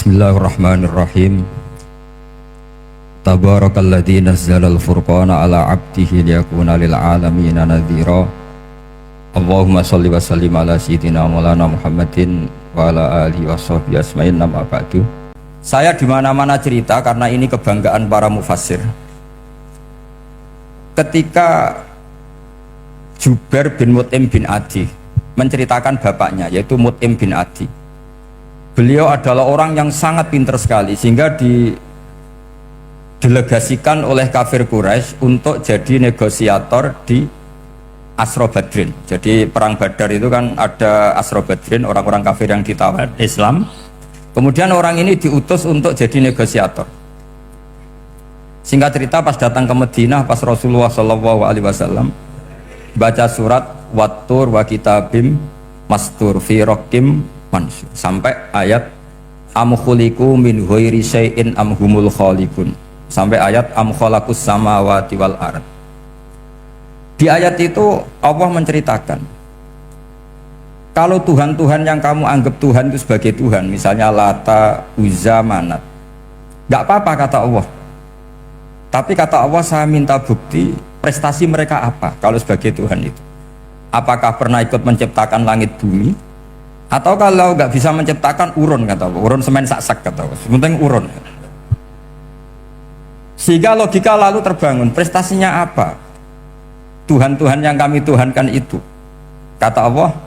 Bismillahirrahmanirrahim. Tabarakalladzi nazzalal furqana ala 'abdihi liyakuna lil 'alamina nadhira. Allahumma shalli wa sallim ala sayyidina maulana Muhammadin wa ala alihi washabbihi asma'in amma ba'du. Saya di mana-mana cerita karena ini kebanggaan para mufassir. Ketika Jubair bin Mut'im bin Adi menceritakan bapaknya yaitu Mut'im bin Adi, beliau adalah orang yang sangat pintar sekali sehingga didelegasikan oleh kafir Quraisy untuk jadi negosiator di Asra Badrin. Jadi perang Badar itu kan ada Asra Badrin, orang-orang kafir yang ditawar Islam. Kemudian orang ini diutus untuk jadi negosiator. Singkat cerita pas datang ke Madinah, pas Rasulullah SAW baca surat Wattur wa kitabim mastur fi raqim mansur sampai ayat am khuliqu min ghairi syai'in am humul khaliqun sampai ayat am khalaqus samawati wal ard. Di ayat itu Allah menceritakan kalau Tuhan-Tuhan yang kamu anggap Tuhan itu sebagai Tuhan, misalnya Lata, Uzza, Manat, gak apa-apa kata Allah. Tapi kata Allah, saya minta bukti prestasi mereka apa kalau sebagai Tuhan itu. Apakah pernah ikut menciptakan langit bumi? Atau kalau nggak bisa menciptakan urun, kata Allah, urun semen sak-sak, kata Allah, sementing urun. Sehingga logika lalu terbangun, prestasinya apa Tuhan-Tuhan yang kami tuhankan itu? Kata Allah,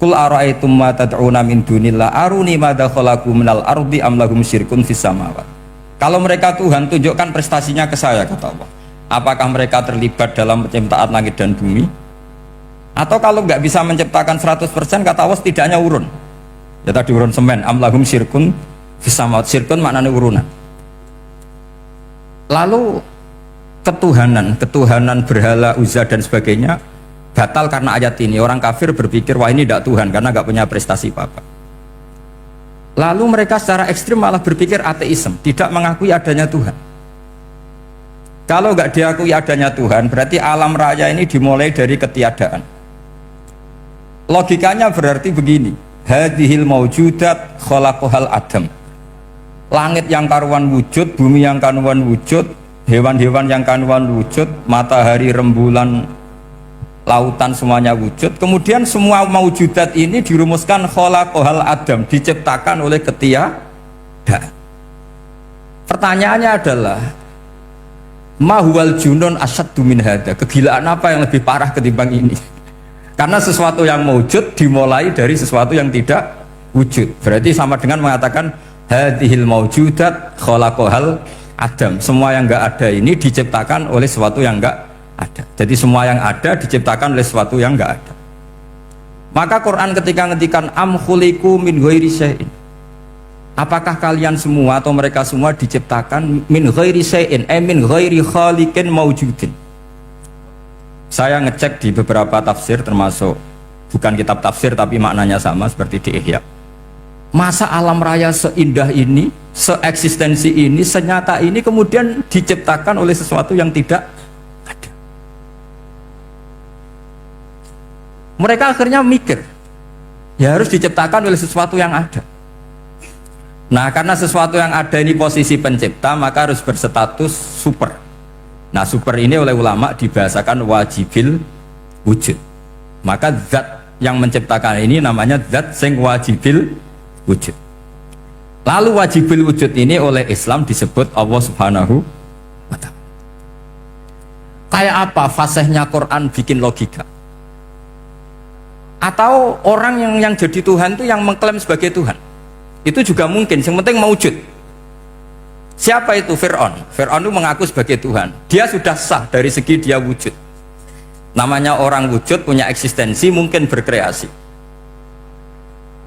Qul ara'aitum ma tad'una min dunillah aruni madza khalaqu minal ardi am lahum syirkun fis samawat. Kalau mereka Tuhan, tunjukkan prestasinya ke saya, kata Allah. Apakah mereka terlibat dalam penciptaan langit dan bumi? Atau kalau nggak bisa menciptakan 100%, kata Allah, setidaknya urun. Ya tadi urun semen, amlahum syirkun fisamawat, syirkun maknanya urunan. Lalu ketuhanan berhala, Uzza dan sebagainya batal karena ayat ini. Orang kafir berpikir, wah ini tidak Tuhan karena nggak punya prestasi apa-apa. Lalu mereka secara ekstrim malah berpikir ateisme, tidak mengakui adanya Tuhan. Kalau nggak diakui adanya Tuhan, berarti alam raya ini dimulai dari ketiadaan. Logikanya berarti begini, hadhil maujudat khalaqahal adam. Langit yang karuan wujud, bumi yang karuan wujud, hewan-hewan yang karuan wujud, matahari, rembulan, lautan semuanya wujud. Kemudian semua maujudat ini dirumuskan khalaqahal adam, diciptakan oleh ketiadaan. Pertanyaannya adalah mahuwal junun asyaddu min hada, kegilaan apa yang lebih parah ketimbang ini? Karena sesuatu yang mewujud dimulai dari sesuatu yang tidak wujud. Berarti sama dengan mengatakan hadhil maujudat khalaqahal adam. Semua yang enggak ada ini diciptakan oleh sesuatu yang enggak ada. Jadi semua yang ada diciptakan oleh sesuatu yang enggak ada. Maka Quran ketika ngendikan am khuliqu min ghairi syai'in, apakah kalian semua atau mereka semua diciptakan min ghairi syai'in, min ghairi khaliqin maujudin. Saya ngecek di beberapa tafsir, termasuk bukan kitab tafsir tapi maknanya sama seperti di Ihya. Masa alam raya seindah ini, seeksistensi ini, senyata ini kemudian diciptakan oleh sesuatu yang tidak ada. Mereka akhirnya mikir, ya harus diciptakan oleh sesuatu yang ada. Nah, karena sesuatu yang ada ini posisi pencipta, maka harus berstatus super. Nah, super ini oleh ulama dibahasakan wajibil wujud. Maka zat yang menciptakan ini namanya zat sing wajibil wujud. Lalu wajibil wujud ini oleh Islam disebut Allah Subhanahu wa ta'ala. Kayak apa fasihnya Quran bikin logika? Atau orang yang jadi Tuhan itu yang mengklaim sebagai Tuhan? Itu juga mungkin, yang penting mewujud. Siapa itu? Fir'aun. Fir'aun itu mengaku sebagai Tuhan. Dia sudah sah dari segi dia wujud. Namanya orang wujud punya eksistensi, mungkin berkreasi.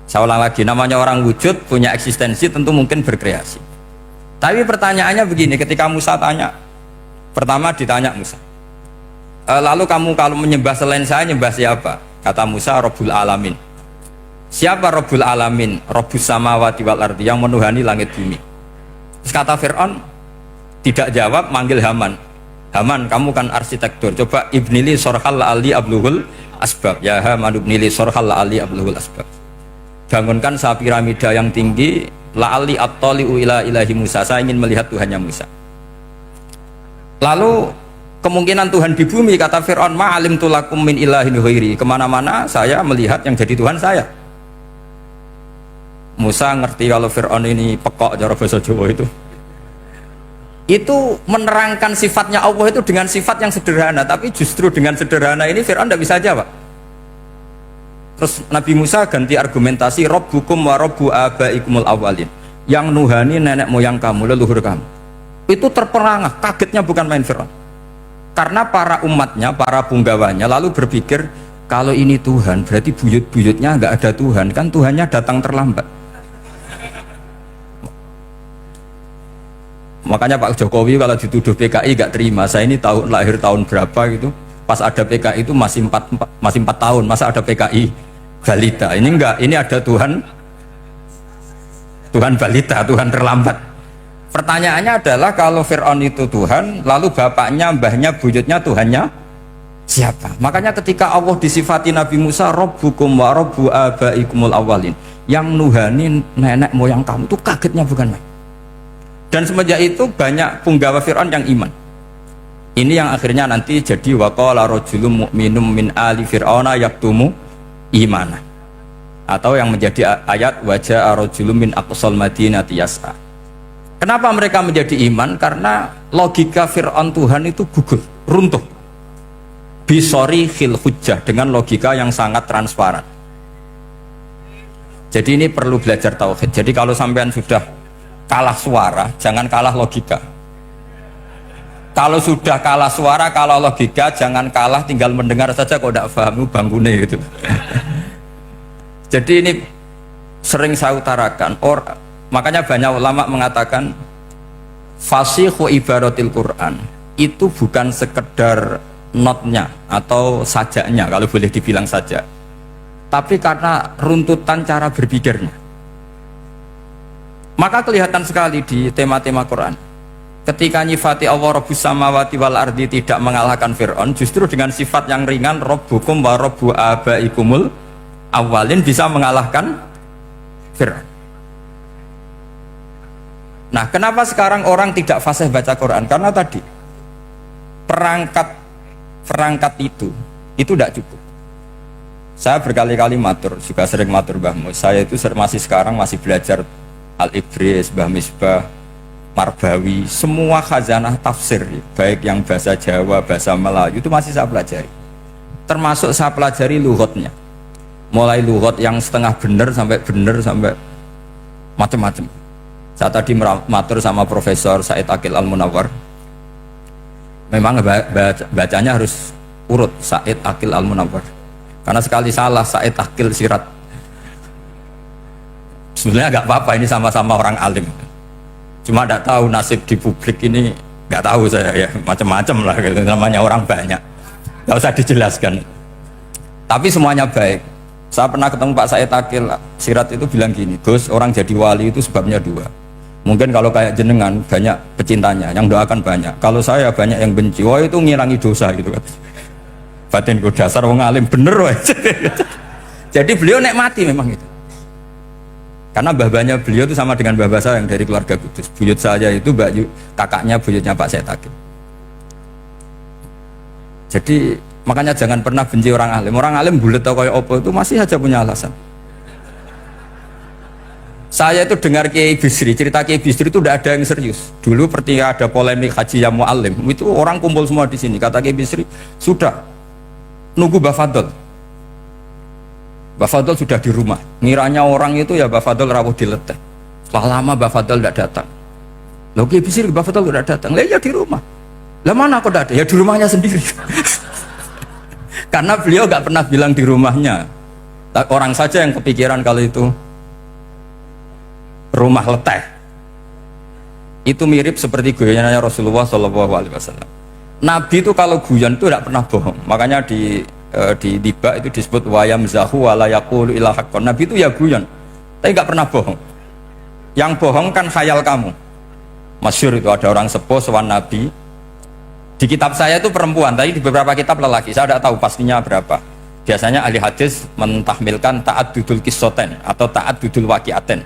Saya ulang lagi, namanya orang wujud punya eksistensi, tentu mungkin berkreasi. Tapi pertanyaannya begini, ketika Musa tanya, pertama ditanya Musa, lalu kamu kalau menyembah selain saya, nyembah siapa? Kata Musa, Rabbul Alamin. Siapa Rabbul Alamin? Rabbus samawati wal ardi, yang menuhani langit bumi. Terus kata Fir'aun, tidak jawab, manggil Haman. Haman, kamu kan arsitektur, coba ibnili sorhal ali abluhul asbab. Ya Haman ibnili sorhal ali abluhul asbab. Bangunkan piramida yang tinggi la'ali attali'u ila ilahi Musa, saya ingin melihat Tuhannya Musa. Lalu kemungkinan Tuhan di bumi, kata Fir'aun, ma'alimtu lakum min ilahin ghairi, kemana-mana saya melihat yang jadi Tuhan saya. Musa ngerti kalau Fir'aun ini pekok cara bahasa Jawa itu menerangkan sifatnya Allah itu dengan sifat yang sederhana, tapi justru dengan sederhana ini Fir'aun tidak bisa jawab. Terus Nabi Musa ganti argumentasi, Rabbukum wa Rabbu abaikumul awalin, yang nuhani nenek moyang kamu, leluhur kamu. Itu terperangah, kagetnya bukan main Fir'aun, karena para umatnya, para punggawanya lalu berpikir kalau ini Tuhan berarti buyut-buyutnya nggak ada Tuhan, kan Tuhannya datang terlambat. Makanya Pak Jokowi kalau dituduh PKI gak terima, saya ini lahir tahun berapa gitu, pas ada PKI itu masih 4 tahun, masa ada PKI balita? Ini enggak, ini ada Tuhan balita, Tuhan terlambat. Pertanyaannya adalah kalau Fir'aun itu Tuhan, lalu bapaknya, mbahnya, buyutnya Tuhannya siapa? Makanya ketika Allah disifati Nabi Musa, Rabbukum wa Rabbu abaikumul awalin, yang nuhani nenek moyang kamu, itu kagetnya bukan main. Dan semenjak itu banyak punggawa Fir'aun yang iman. Ini yang akhirnya nanti jadi waqala rajulun mu'minum min ali fir'auna yaktumu imana, atau yang menjadi ayat wajah rajulun min aqsal madinati yas'a. Kenapa mereka menjadi iman? Karena logika Fir'aun Tuhan itu gugur, runtuh bisori khil hujjah, dengan logika yang sangat transparan. Jadi ini perlu belajar tauhid. Jadi kalau sampean sudah kalah suara, jangan kalah logika. Kalau sudah kalah suara, kalah logika, jangan kalah tinggal mendengar saja kok tidak paham bangunnya gitu. Jadi ini sering saya utarakan, makanya banyak ulama mengatakan fasihu ibaratil Quran itu bukan sekedar notnya atau sajaknya, kalau boleh dibilang saja, tapi karena runtutan cara berpikirnya. Maka kelihatan sekali di tema-tema Quran, ketika nyifati Allah Rabbus samawati wal ardi tidak mengalahkan Fir'aun, justru dengan sifat yang ringan Rabbukum wa Rabbu abaikumul awalin bisa mengalahkan Fir'aun. Nah, kenapa sekarang orang tidak fasih baca Quran? Karena tadi perangkat itu tidak cukup. Saya berkali-kali matur, juga sering matur Mbah Mus, saya itu masih sekarang masih belajar Al-Ibris, Mbah Misbah, Marbawi, semua khazanah tafsir, baik yang bahasa Jawa, bahasa Melayu, itu masih saya pelajari. Termasuk saya pelajari lughotnya, mulai lughot yang setengah benar sampai macam-macam. Saya tadi matur sama Profesor Said Aqil Al-Munawwar, memang bacanya harus urut Said Aqil Al-Munawwar, karena sekali salah Said Aqil Sirat. Sebenarnya nggak apa-apa, ini sama-sama orang alim, cuma tidak tahu nasib di publik ini, nggak tahu saya ya, macam-macam lah gitu. Namanya orang banyak, nggak usah dijelaskan, tapi semuanya baik. Saya pernah ketemu Pak Said Aqil Sirat itu bilang gini, Gus, orang jadi wali itu sebabnya dua, mungkin kalau kayak jenengan banyak pecintanya yang doakan banyak, kalau saya banyak yang benci, wah itu ngilangi dosa gitu kan. Batinku dasar wong alim bener wah. Jadi beliau nikmati memang itu. Karena mbah-mbahnya beliau itu sama dengan mbah saya yang dari keluarga Kudus. Buyut saya itu kakaknya buyutnya Pak Said Aqil. Jadi makanya jangan pernah benci orang alim. Orang alim bulet atau kayak opo itu masih saja punya alasan. Saya itu dengar Kiai Bisri, cerita Kiai Bisri itu tidak ada yang serius. Dulu ketika ada polemik haji yang mu'alim, itu orang kumpul semua di sini. Kata Kiai Bisri, sudah nunggu Mbah Fadl. Mbah Fadl sudah di rumah, ngiranya orang itu ya Mbah Fadl rawuh dileteh. Setelah lama Mbah Fadl tidak datang. Loh Kiai Bisri, Mbah Fadl tidak datang. Lah ya di rumah. Lah mana kok tidak ada? Ya di rumahnya sendiri. Karena beliau nggak pernah bilang di rumahnya. Orang saja yang kepikiran kalau itu rumah leteh. Itu mirip seperti guyonannya Rasulullah SAW. Nabi itu kalau guyon itu tidak pernah bohong. Makanya di tiba itu disebut wayam zahu wala yaqulu illa haqqan. Nabi itu ya guyon, tapi nggak pernah bohong. Yang bohong kan khayal kamu. Masyhur itu ada orang sepuh sowan Nabi. Di kitab saya itu perempuan, tapi di beberapa kitab lelaki. Saya tidak tahu pastinya berapa. Biasanya ahli hadis mentahmilkan ta'addudul qissaten atau ta'addudul waqi'aten.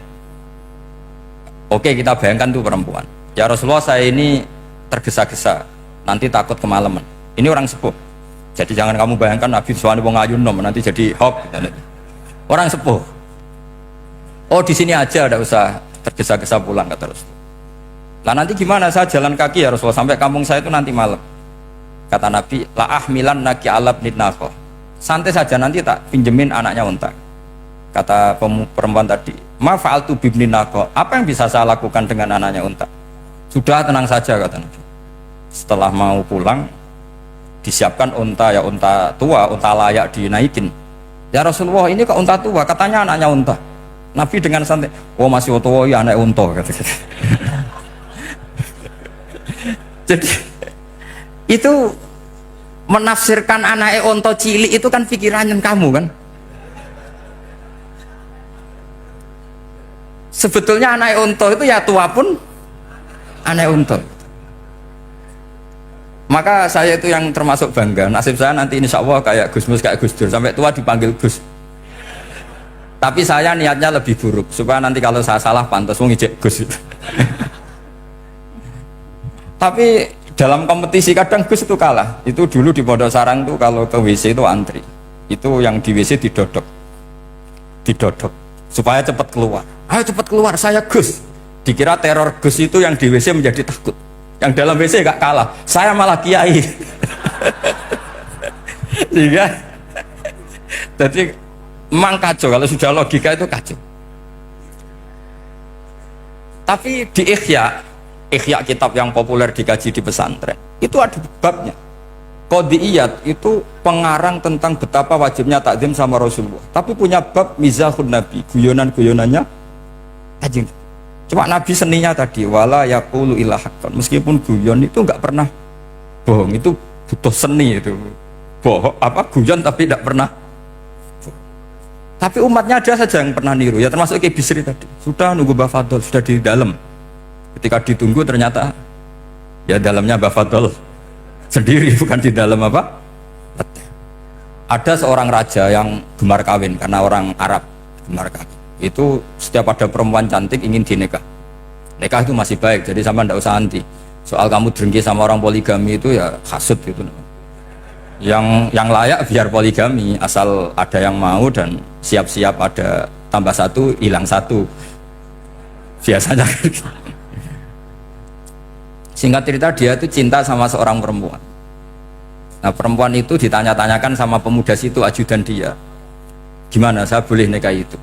Oke, kita bayangkan tuh perempuan. Ya Rasulullah, saya ini tergesa-gesa, nanti takut kemalaman. Ini orang sepuh. Jadi jangan kamu bayangkan Nabi suami wong ayu nom nanti jadi hok. Orang sepuh. Oh di sini aja, tidak usah tergesa-gesa pulang kata Rasul. Lah nanti gimana, saya jalan kaki ya Rasulullah sampai kampung saya itu nanti malam. Kata Nabi, la ahmilan naki alab nidnako. Santai saja, nanti tak pinjemin anaknya unta. Kata perempuan tadi, ma fa'altu bibni nako. Apa yang bisa saya lakukan dengan anaknya unta? Sudah, tenang saja kata Nabi. Setelah mau pulang, disiapkan unta, ya unta tua, unta layak dinaikin. Ya Rasulullah, ini kok unta tua? Katanya anaknya unta. Nabi dengan santai, oh masih tua ya anak unta. Jadi itu menafsirkan anaknya unta cilik itu kan pikirannya kamu kan. Sebetulnya anak unta itu ya tua pun anak unta. Maka saya itu yang termasuk bangga, nasib saya nanti insya Allah kayak Gus Mus, kayak Gus Dur, sampai tua dipanggil Gus. Tapi saya niatnya lebih buruk, supaya nanti kalau saya salah pantas mau ngijek Gus. Tapi dalam kompetisi kadang Gus itu kalah. Itu dulu di Pondok Sarang tuh kalau ke WC itu antri. Itu yang di WC didodok. Didodok supaya cepat keluar. Ayo cepat keluar, saya Gus. Dikira teror Gus itu yang di WC menjadi takut. Yang dalam WC gak kalah, saya malah kiai. Sehingga jadi memang kacau, kalau sudah logika itu kacau. Tapi di Ihya kitab yang populer dikaji di pesantren, itu ada babnya. Qodiyat itu pengarang tentang betapa wajibnya takzim sama Rasulullah. Tapi punya bab mizahun Nabi, guyonan-guyonannya anjing. Cuma Nabi seninya tadi, wala yaqulu illa haqqan. Meskipun guyon itu enggak pernah bohong, itu butuh seni itu. Bohong apa guyon tapi tidak pernah. Tapi umatnya ada saja yang pernah niru, ya termasuk Ki Bisri tadi. Sudah nunggu Mbah Fadl, sudah di dalam. Ketika ditunggu ternyata ya dalamnya Mbah Fadl sendiri, bukan di dalam apa? Ada seorang raja yang gemar kawin karena orang Arab gemar kawin. Itu setiap ada perempuan cantik ingin dinikah. Nikah itu masih baik, jadi sama ndak usah anti. Soal kamu drengki sama orang poligami itu ya hasut gitu. Yang layak biar poligami, asal ada yang mau dan siap-siap ada tambah satu hilang satu biasanya. Singkat cerita, dia itu cinta sama seorang perempuan. Nah perempuan itu ditanya-tanyakan sama pemuda situ, ajudan dia, gimana saya boleh nikahi itu?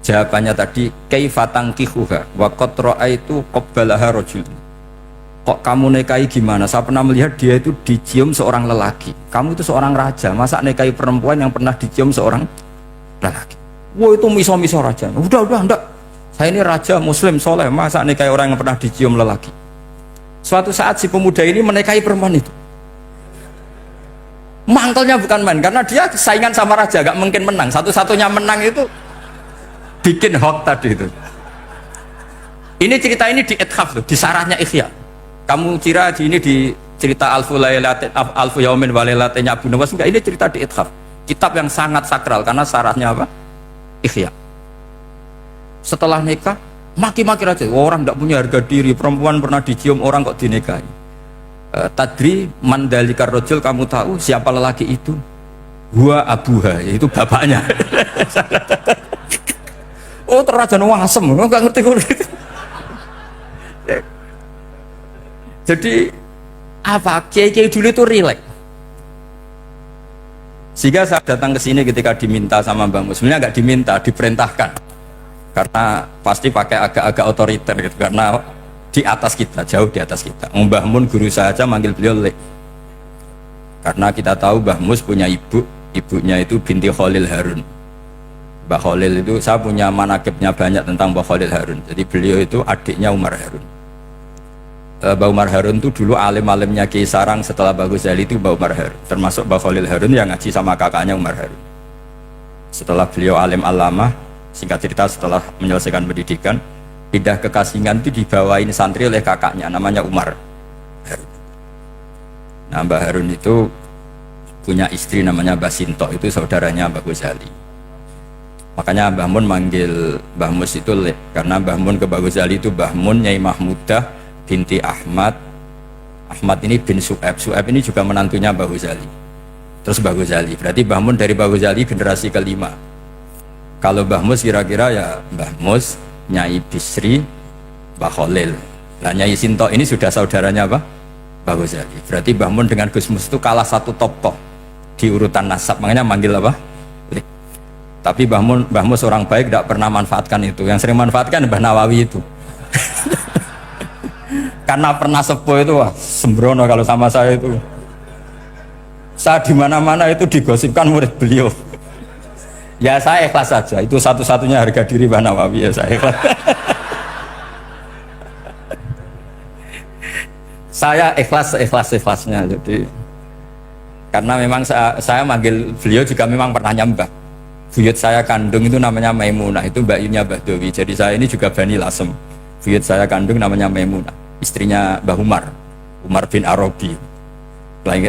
Jawabannya tadi, kaifatang kihuha wa qad ra'aitu qabbalaha rajul. Kok kamu nikahi gimana? Saya pernah melihat dia itu dicium seorang lelaki. Kamu itu seorang raja, masa nikahi perempuan yang pernah dicium seorang lelaki? Wah itu miso-miso raja. Udah enggak. Saya ini raja muslim soleh, masa nikahi orang yang pernah dicium lelaki? Suatu saat si pemuda ini menikahi perempuan itu. Mangkelnya bukan main, karena dia saingan sama raja, gak mungkin menang. Satu-satunya menang itu bikin hoax tadi itu. Ini cerita ini di Ithaf tuh, di sarahnya Ihya. Kamu kira di ini di cerita Alfu Yaumin Walailatin Abu Nawas, enggak, ini cerita di Ithaf. Kitab yang sangat sakral karena sarahnya apa? Ihya. Setelah nikah, maki-maki raja. Orang tidak punya harga diri, perempuan pernah dicium orang kok dinikahi. Tadri mandalikar rojul, kamu tahu siapa lelaki itu? Gua abuha, yaitu bapaknya. Oh terrajan wasem, nggak ngerti gue. Jadi apa kiai-kiai dulu itu rileks. Sehingga saya datang ke sini ketika diminta sama Mbah Mus, sebenarnya nggak diminta, diperintahkan. Karena pasti pakai agak-agak otoriter gitu, karena di atas kita, jauh di atas kita. Mbah Mun guru saja manggil beliau Lek. Karena kita tahu Mbah Mus punya ibu, ibunya itu binti Khalil Harun. Mbah Khalil itu, saya punya manakibnya banyak tentang Mbah Khalil Harun. Jadi beliau itu adiknya Umar Harun. Mbah Umar Harun itu dulu alim-alimnya Kiai Sarang, setelah Mbah Ghazali itu Mbah Umar Harun, termasuk Mbah Khalil Harun yang ngaji sama kakaknya Umar Harun. Setelah beliau alim alamah, singkat cerita setelah menyelesaikan pendidikan, pindah ke Kasingan itu dibawain santri oleh kakaknya namanya Umar Harun. Nah Mbah Harun itu punya istri namanya Mbah Sinto, itu saudaranya Mbah Ghazali. Makanya Mbah Mun manggil Mbah Mus itu karena Mbah Mun ke Mbah Ghazali itu Mbah Mun Nyai Mahmudah binti Ahmad. Ahmad ini bin Su'aib. Su'aib ini juga menantunya Mbah Ghazali. Terus Mbah Ghazali. Berarti Mbah Mun dari Mbah Ghazali generasi kelima. Kalau Mbah Mus kira-kira ya Mbah Mus, Nyai Bisri, Mbah Khalil. Nah Nyai Sinto ini sudah saudaranya apa? Mbah Ghazali. Berarti Mbah Mun dengan Gus Mus itu kalah satu tokoh di urutan nasab. Makanya manggil apa? Tapi Mbah Mus orang baik, tidak pernah manfaatkan itu. Yang sering manfaatkan Mbah Nawawi itu. Karena pernah sepuh itu, wah sembrono kalau sama saya itu. Saya di mana-mana itu digosipkan murid beliau. Ya saya ikhlas saja. Itu satu-satunya harga diri Mbah Nawawi, ya saya ikhlas. Saya ikhlasnya. Jadi karena memang saya manggil beliau juga memang pernah nyembah. Buyut saya kandung itu namanya Maimunah, itu mbaknya Mbah Dowi. Jadi saya ini juga Bani Lasem. Buyut saya kandung namanya Maimunah, istrinya Mbah Umar bin Arabi.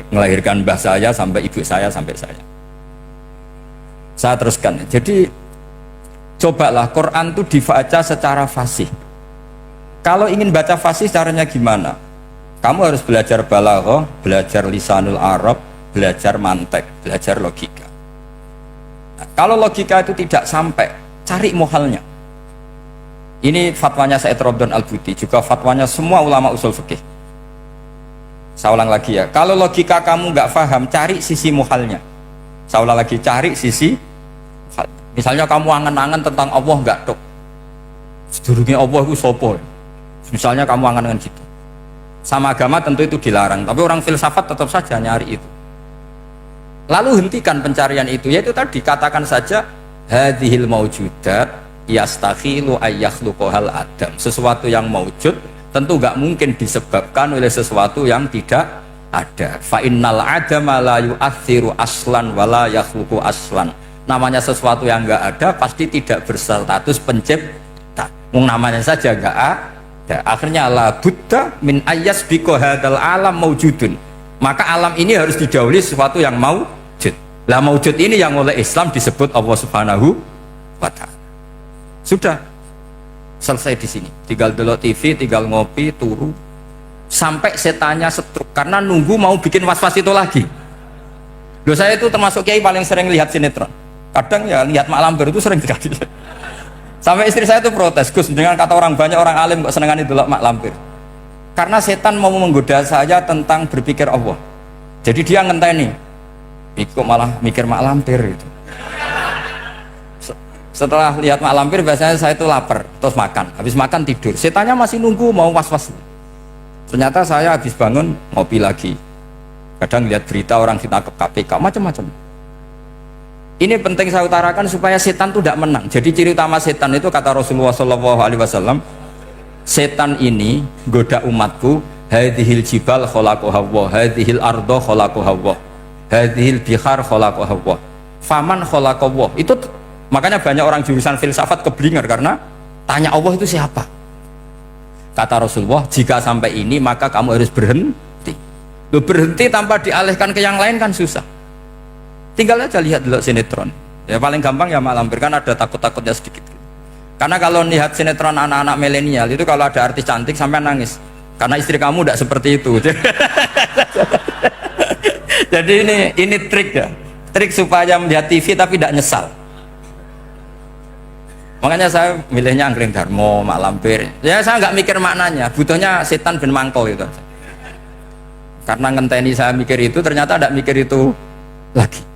Melahirkan mbah saya sampai ibu saya sampai saya. Saya teruskan. Jadi cobalah Quran itu dibaca secara fasih. Kalau ingin baca fasih caranya gimana? Kamu harus belajar balaghah, belajar lisanul Arab, belajar mantek, belajar logika. Kalau logika itu tidak sampai, cari muhalnya. Ini fatwanya Said Robdon Al-Buti, juga fatwanya semua ulama usul fikih. Saya ulang lagi ya, kalau logika kamu nggak paham, cari sisi muhalnya. Saya ulang lagi, cari sisi muhal. Misalnya kamu angan-angan tentang Allah nggak tok. Sedurungnya Allah itu sopo. Misalnya kamu angan-angan gitu. Sama agama tentu itu dilarang, tapi orang filsafat tetap saja nyari itu. Lalu hentikan pencarian itu, yaitu tadi katakan saja hadhil maujudat yastakhilu ayyakhluqahal adam. Sesuatu yang maujud tentu gak mungkin disebabkan oleh sesuatu yang tidak ada. Fa innal adama la yu'athiru aslan wala yakhluqu aslan. Namanya sesuatu yang gak ada pasti tidak berstatus pencipta. Namanya saja gak ada. Akhirnya la buddha min ayyasbiqo hadal alam maujudun. Maka alam ini harus didahului sesuatu yang maujud. Lah maujud ini yang oleh Islam disebut Allah Subhanahu wa Ta'ala. Sudah selesai di sini. Tinggal delok TV, tinggal ngopi, turu sampai setannya setruk karena nunggu mau bikin was-was itu lagi. Loh saya itu termasuk kiai paling sering lihat sinetron. Kadang ya lihat Mak Lampir itu sering sekali. Sampai istri saya itu protes, Gus, dengan kata orang banyak orang alim kok senengan itu Mak Lampir. Karena setan mau menggoda saya tentang berpikir Allah. Jadi dia ngenteni. Kok malah mikir Mak Lampir itu. Setelah lihat Mak Lampir biasanya saya itu lapar, terus makan. Habis makan tidur. Setannya masih nunggu mau was-was. Ternyata saya habis bangun ngopi lagi. Kadang lihat berita orang ditangkap KPK macam-macam. Ini penting saya utarakan supaya setan itu tidak menang. Jadi ciri utama setan itu kata Rasulullah SAW, setan ini goda umatku, hadhil jibal khalaqaha Allah, hadhil ardo khalaqaha Allah, hadhil bihar khalaqaha Allah, faman khalaqaha Allah. Itu makanya banyak orang jurusan filsafat keblinger karena tanya Allah itu siapa. Kata Rasulullah, jika sampai ini maka kamu harus berhenti. Loh, berhenti tanpa dialihkan ke yang lain kan susah. Tinggal aja lihat dulu sinetron. Ya paling gampang ya Mak Lampir, kan ada takut-takutnya sedikit. Karena kalau lihat sinetron anak-anak milenial itu kalau ada artis cantik sampai nangis. Karena istri kamu tidak seperti itu. Jadi ini trik ya. Trik supaya melihat TV tapi tidak nyesal. Makanya saya milihnya Angkring Darmo, Mak Lampir. Ya saya nggak mikir maknanya, butuhnya setan ben mangkol itu. Karena ngenteni saya mikir itu, ternyata tidak mikir itu lagi.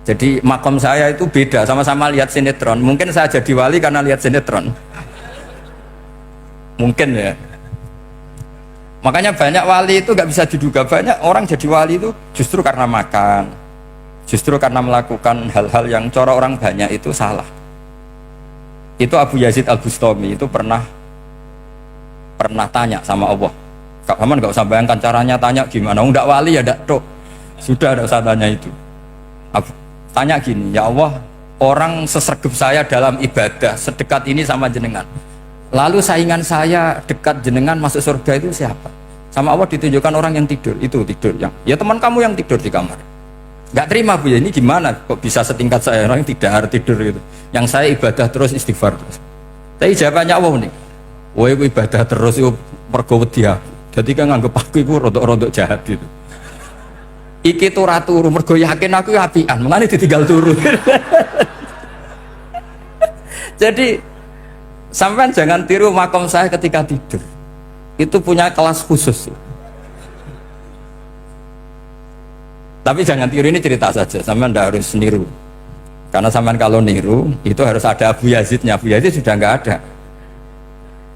Jadi makom saya itu beda, sama-sama lihat sinetron. Mungkin saya jadi wali karena lihat sinetron. Mungkin ya. Makanya banyak wali itu nggak bisa diduga. Banyak orang jadi wali itu justru karena makan, justru karena melakukan hal-hal yang cara orang banyak itu salah. Itu Abu Yazid Al-Bustami itu pernah tanya sama Allah. Kak Haman nggak usah bayangkan caranya tanya gimana. Nggak wali ya nggak tok. Sudah ada usah tanya itu. Tanya gini, ya Allah, orang sesregep saya dalam ibadah sedekat ini sama jenengan. Lalu saingan saya dekat jenengan masuk surga itu siapa? Sama Allah ditunjukkan orang yang tidur, itu tidur yang ya teman kamu yang tidur di kamar. Nggak terima Bu, ya ini gimana kok bisa setingkat saya orang tidak harus tidur gitu. Yang saya ibadah terus istighfar terus. Tapi jawabannya Allah nih, wah aku ibadah terus itu mergo wedi aku. Jadi kan nganggep aku itu rodok-rodok jahat gitu. Iki tuh ratu mergo yakin aku apian, mengani ditinggal turu. Jadi sampean jangan tiru makom saya ketika tidur. Itu punya kelas khusus. Tapi jangan tiru, ini cerita saja, sampean tidak harus niru. Karena sampean kalau niru itu harus ada Abu Yazidnya. Abu Yazid sudah nggak ada.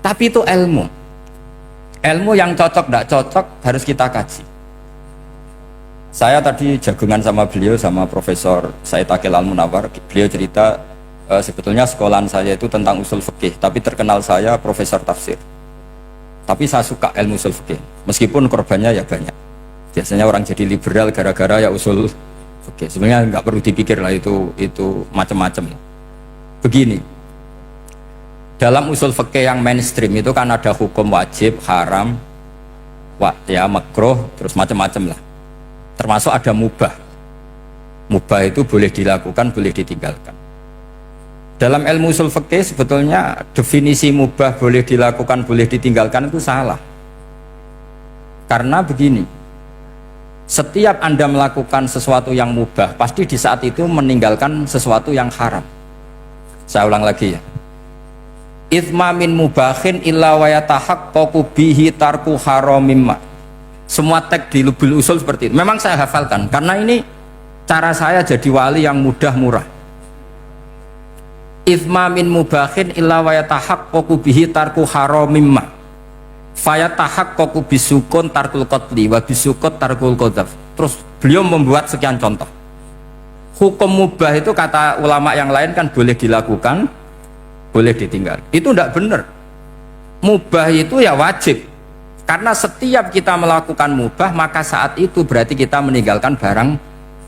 Tapi itu ilmu. Ilmu yang cocok tidak cocok harus kita kaji. Saya tadi jagungan sama beliau, sama Profesor Said Akil Al-Munawar. Beliau cerita sebetulnya sekolahan saya itu tentang usul fikih, tapi terkenal saya Profesor Tafsir. Tapi saya suka ilmu usul fikih, meskipun korbannya ya banyak. Biasanya orang jadi liberal gara-gara ya usul fikih. Sebenarnya nggak perlu dipikir lah, itu macam-macam. Begini, dalam usul fikih yang mainstream itu kan ada hukum wajib, haram, ya makruh, terus macam-macam lah. Termasuk ada mubah. Mubah itu boleh dilakukan, boleh ditinggalkan. Dalam ilmu usul fikih sebetulnya definisi mubah boleh dilakukan, boleh ditinggalkan itu salah. Karena begini, setiap Anda melakukan sesuatu yang mubah, pasti di saat itu meninggalkan sesuatu yang haram. Saya ulang lagi ya. Itsma min mubahin illa wa yatahaqqaqu bihi tarku haramimma. Semua teks di Lubul Usul seperti itu. Memang saya hafalkan karena ini cara saya jadi wali yang mudah murah. Itsma min mubahin illa wa yatahaqqaqu bihi tarku haramimma. Fayatahaqqaqu bisukun tarkul qatli wa bisukut tarkul qadzaf. Terus beliau membuat sekian contoh. Hukum mubah itu kata ulama yang lain kan boleh dilakukan, boleh ditinggal. Itu tidak benar. Mubah itu ya wajib. Karena setiap kita melakukan mubah, maka saat itu berarti kita meninggalkan barang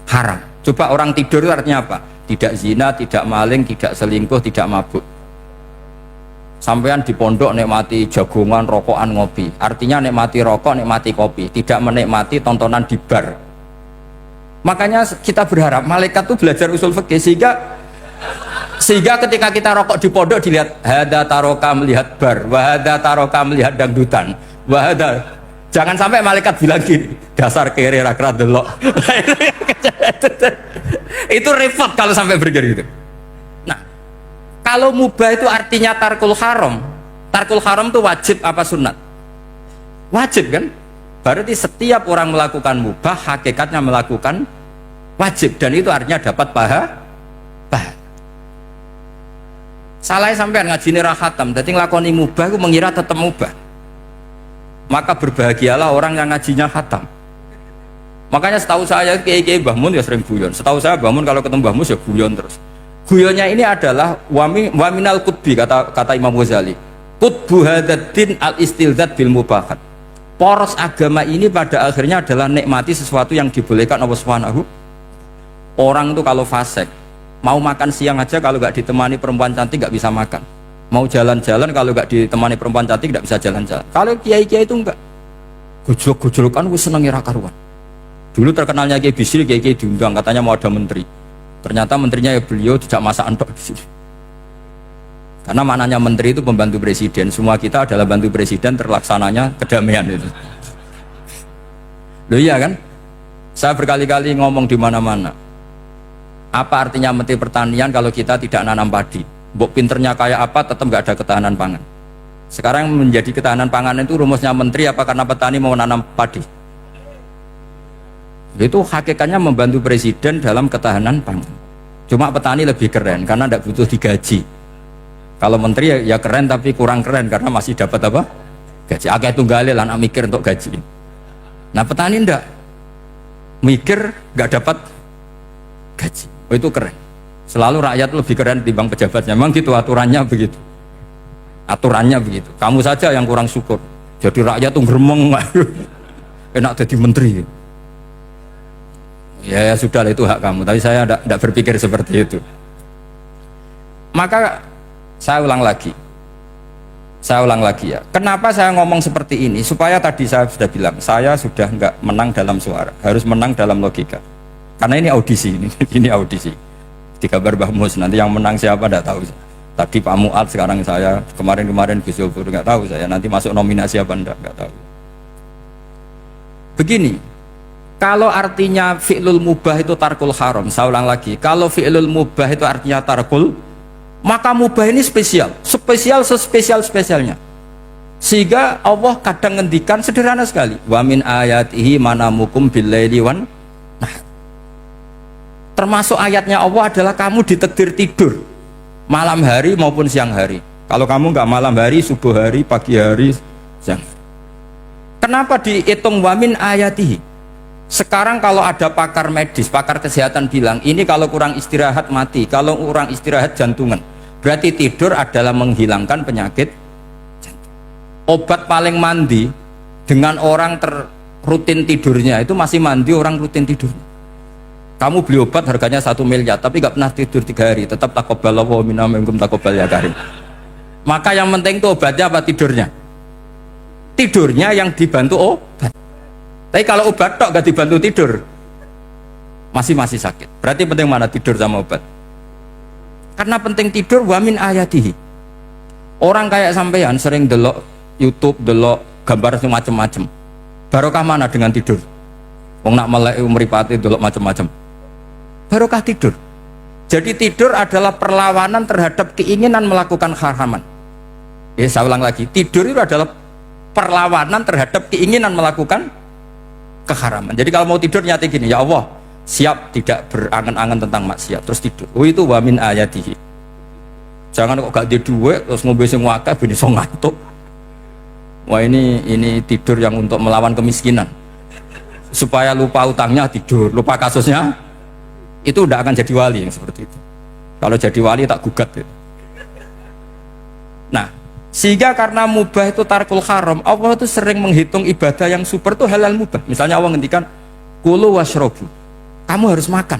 haram. Coba orang tidur itu artinya apa? Tidak zina, tidak maling, tidak selingkuh, tidak mabuk. Sampean di pondok nikmati jagungan, rokokan, ngopi. Artinya nikmati rokok, nikmati kopi, tidak menikmati tontonan di bar. Makanya kita berharap malaikat itu belajar usul fikih sehingga ketika kita rokok di pondok dilihat hada taroka melihat bar, wahada taroka melihat dangdutan, wahada. Jangan sampai malaikat bilang gini, dasar kere rakra delok. Itu repot kalau sampai bergerak gitu. Kalau mubah itu artinya tarkul haram. Tarkul haram itu wajib apa sunat? Wajib kan? Berarti setiap orang melakukan mubah hakikatnya melakukan wajib, dan itu artinya dapat pahala. Salah sampean ngaji ra khatam, dadi nglakoni mubah itu mengira tetap mubah. Maka berbahagialah orang yang ngajinya khatam. Makanya setahu saya kiai-kiai Mbah Mun ya sering guyon. Setahu saya Mbah Mun kalau ketemu Mbah Mus ya guyon terus. Guyonnya ini adalah waminal qutbi, kata Imam Ghazali. Qutbu hadaddin al istilzat bil mubahat. Poros agama ini pada akhirnya adalah nikmati sesuatu yang dibolehkan Allah Subhanahu. Orang itu kalau fasik, mau makan siang aja kalau nggak ditemani perempuan cantik nggak bisa makan. Mau jalan-jalan kalau nggak ditemani perempuan cantik nggak bisa jalan-jalan. Kalau kiai-kiai itu enggak. Gojlok-gojlokan gue seneng ira karuan. Dulu terkenalnya Kiai Bisri, kiai-kiai diundang katanya mau ada menteri. Ternyata menterinya ya beliau tidak masak entok di sini. Karena maknanya menteri itu pembantu presiden. Semua kita adalah bantu presiden terlaksananya kedamaian itu. Loh iya kan? Saya berkali-kali ngomong di mana-mana. Apa artinya menteri pertanian kalau kita tidak nanam padi? Mbok pinternya kayak apa tetap nggak ada ketahanan pangan. Sekarang menjadi ketahanan pangan itu rumusnya menteri apa karena petani mau nanam padi? Itu hakikatnya membantu presiden dalam ketahanan pangan. Cuma petani lebih keren karena tidak butuh digaji. Kalau menteri ya keren tapi kurang keren karena masih dapat apa? Gaji. Agak tunggalin anak mikir untuk gaji. Nah petani ndak mikir nggak dapat gaji. Oh, itu keren. Selalu rakyat lebih keren dibanding pejabatnya. Memang gitu aturannya begitu. Aturannya begitu. Kamu saja yang kurang syukur. Jadi rakyat tuh gremeng. Enak jadi menteri. Ya sudah itu hak kamu, tapi saya tidak berpikir seperti itu. Maka saya ulang lagi ya. Kenapa saya ngomong seperti ini? Supaya tadi saya sudah bilang, saya sudah nggak menang dalam suara, harus menang dalam logika. Karena ini audisi, ini audisi. Digambar Mbah Mus, nanti yang menang siapa tidak tahu. Tadi Pak Mu'ad, sekarang saya, kemarin Gus Yobur nggak tahu saya. Nanti masuk nominasi apa nggak tahu. Begini, kalau artinya fi'lul mubah itu tarkul haram, saya ulang lagi, kalau fi'lul mubah itu artinya tarkul, maka mubah ini spesial, spesialnya. Sehingga Allah kadang ngendikan sederhana sekali, wa min ayatihi manamukum billaili wan nah. Termasuk ayatnya Allah adalah kamu ditakdir tidur malam hari maupun siang hari. Kalau kamu nggak malam hari, subuh hari, pagi hari, siang. Kenapa dihitung wa min ayatihi? Sekarang kalau ada pakar medis, pakar kesehatan bilang ini kalau kurang istirahat mati, kalau kurang istirahat jantungan. Berarti tidur adalah menghilangkan penyakit jantung. Obat paling mandi dengan orang rutin tidurnya itu masih mandi orang rutin tidurnya. Kamu beli obat harganya 1 miliar tapi nggak pernah tidur 3 hari, tetap taqabbalallahu minna minkum taqabbal ya karim. Maka yang penting itu obatnya apa tidurnya? Tidurnya yang dibantu obat. Tapi kalau obat tok gak dibantu tidur masih sakit. Berarti penting mana tidur sama obat? Karena penting tidur wa min ayatihi. Orang kayak sampean sering delok YouTube, delok gambar macam-macam. Barokah mana dengan tidur? Wong nak melek mripate delok macam-macam. Barokah tidur. Jadi tidur adalah perlawanan terhadap keinginan melakukan haraman. Saya ulang lagi, tidur itu adalah perlawanan terhadap keinginan melakukan keharaman. Jadi kalau mau tidur nyati gini, ya Allah siap tidak berangan-angan tentang maksiat terus tidur. Oh itu wa min ayatihi. Jangan kok gak di duit terus ngombe sing akeh ben iso ngantuk. Wah ini tidur yang untuk melawan kemiskinan. Supaya lupa utangnya tidur, lupa kasusnya itu udah akan jadi wali yang seperti itu. Kalau jadi wali tak gugat ya. Nah, sehingga karena mubah itu tarkul haram, Allah itu sering menghitung ibadah yang super itu halal mubah. Misalnya Allah ngendikan kulu washrobu, kamu harus makan.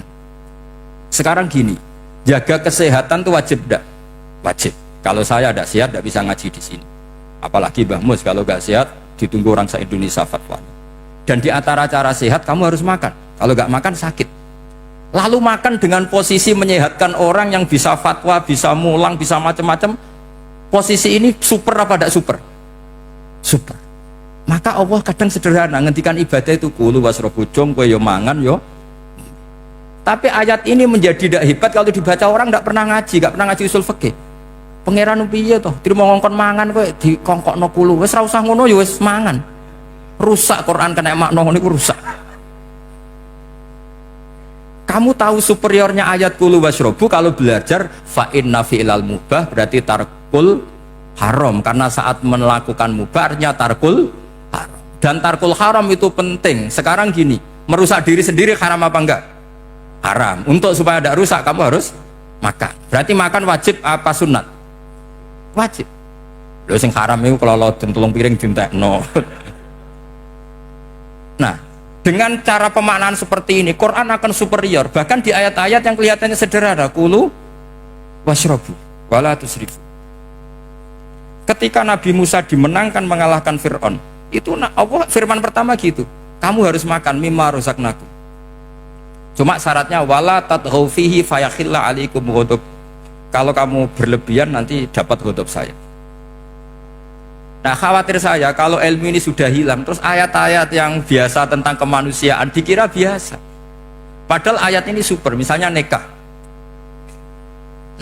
Sekarang gini, jaga kesehatan itu wajib enggak? Wajib. Kalau saya tidak sehat tidak bisa ngaji di sini. Apalagi Mbah Mus kalau nggak sehat ditunggu orang se-Indonesia fatwa. Dan di antara cara sehat kamu harus makan. Kalau nggak makan sakit. Lalu makan dengan posisi menyehatkan orang yang bisa fatwa, bisa mulang, bisa macam-macam. Posisi ini super apa tidak super? Super. Maka Allah kadang sederhana ngendikan ibadah itu kulu wasrobu jom kowe yo mangan yo. Tapi ayat ini menjadi tidak hebat kalau dibaca orang tidak pernah ngaji usul fikih. Pangeran piye toh? Terima ngongkon mangan kowe dikongkokno kulu. Wis ora usah ngono ya wis mangan. Rusak Quran kena makna niku rusak. Kamu tahu superiornya ayat kulu wasrobu kalau belajar fa inna fi'lal mubah berarti tarkul haram karena saat melakukan mubah artinya tarkul haram. Dan tarkul haram itu penting. Sekarang gini, merusak diri sendiri haram apa enggak? Haram. Untuk supaya tidak rusak kamu harus makan. Berarti makan wajib apa sunat? Wajib. Lho sing haram itu kalau tulung piring dintekno. Nah, dengan cara pemaknaan seperti ini Quran akan superior. Bahkan di ayat-ayat yang kelihatannya sederhana, kulu washrobu wala tusrifu. Ketika Nabi Musa dimenangkan mengalahkan Fir'aun, itu Allah firman pertama gitu, kamu harus makan mimma razaqnakum. Cuma syaratnya wala tadghaw fihi fayakhilla alaikum ghadab. Kalau kamu berlebihan nanti dapat ghadab saya. Nah, khawatir saya kalau ilmu ini sudah hilang terus ayat-ayat yang biasa tentang kemanusiaan dikira biasa. Padahal ayat ini super. Misalnya nikah.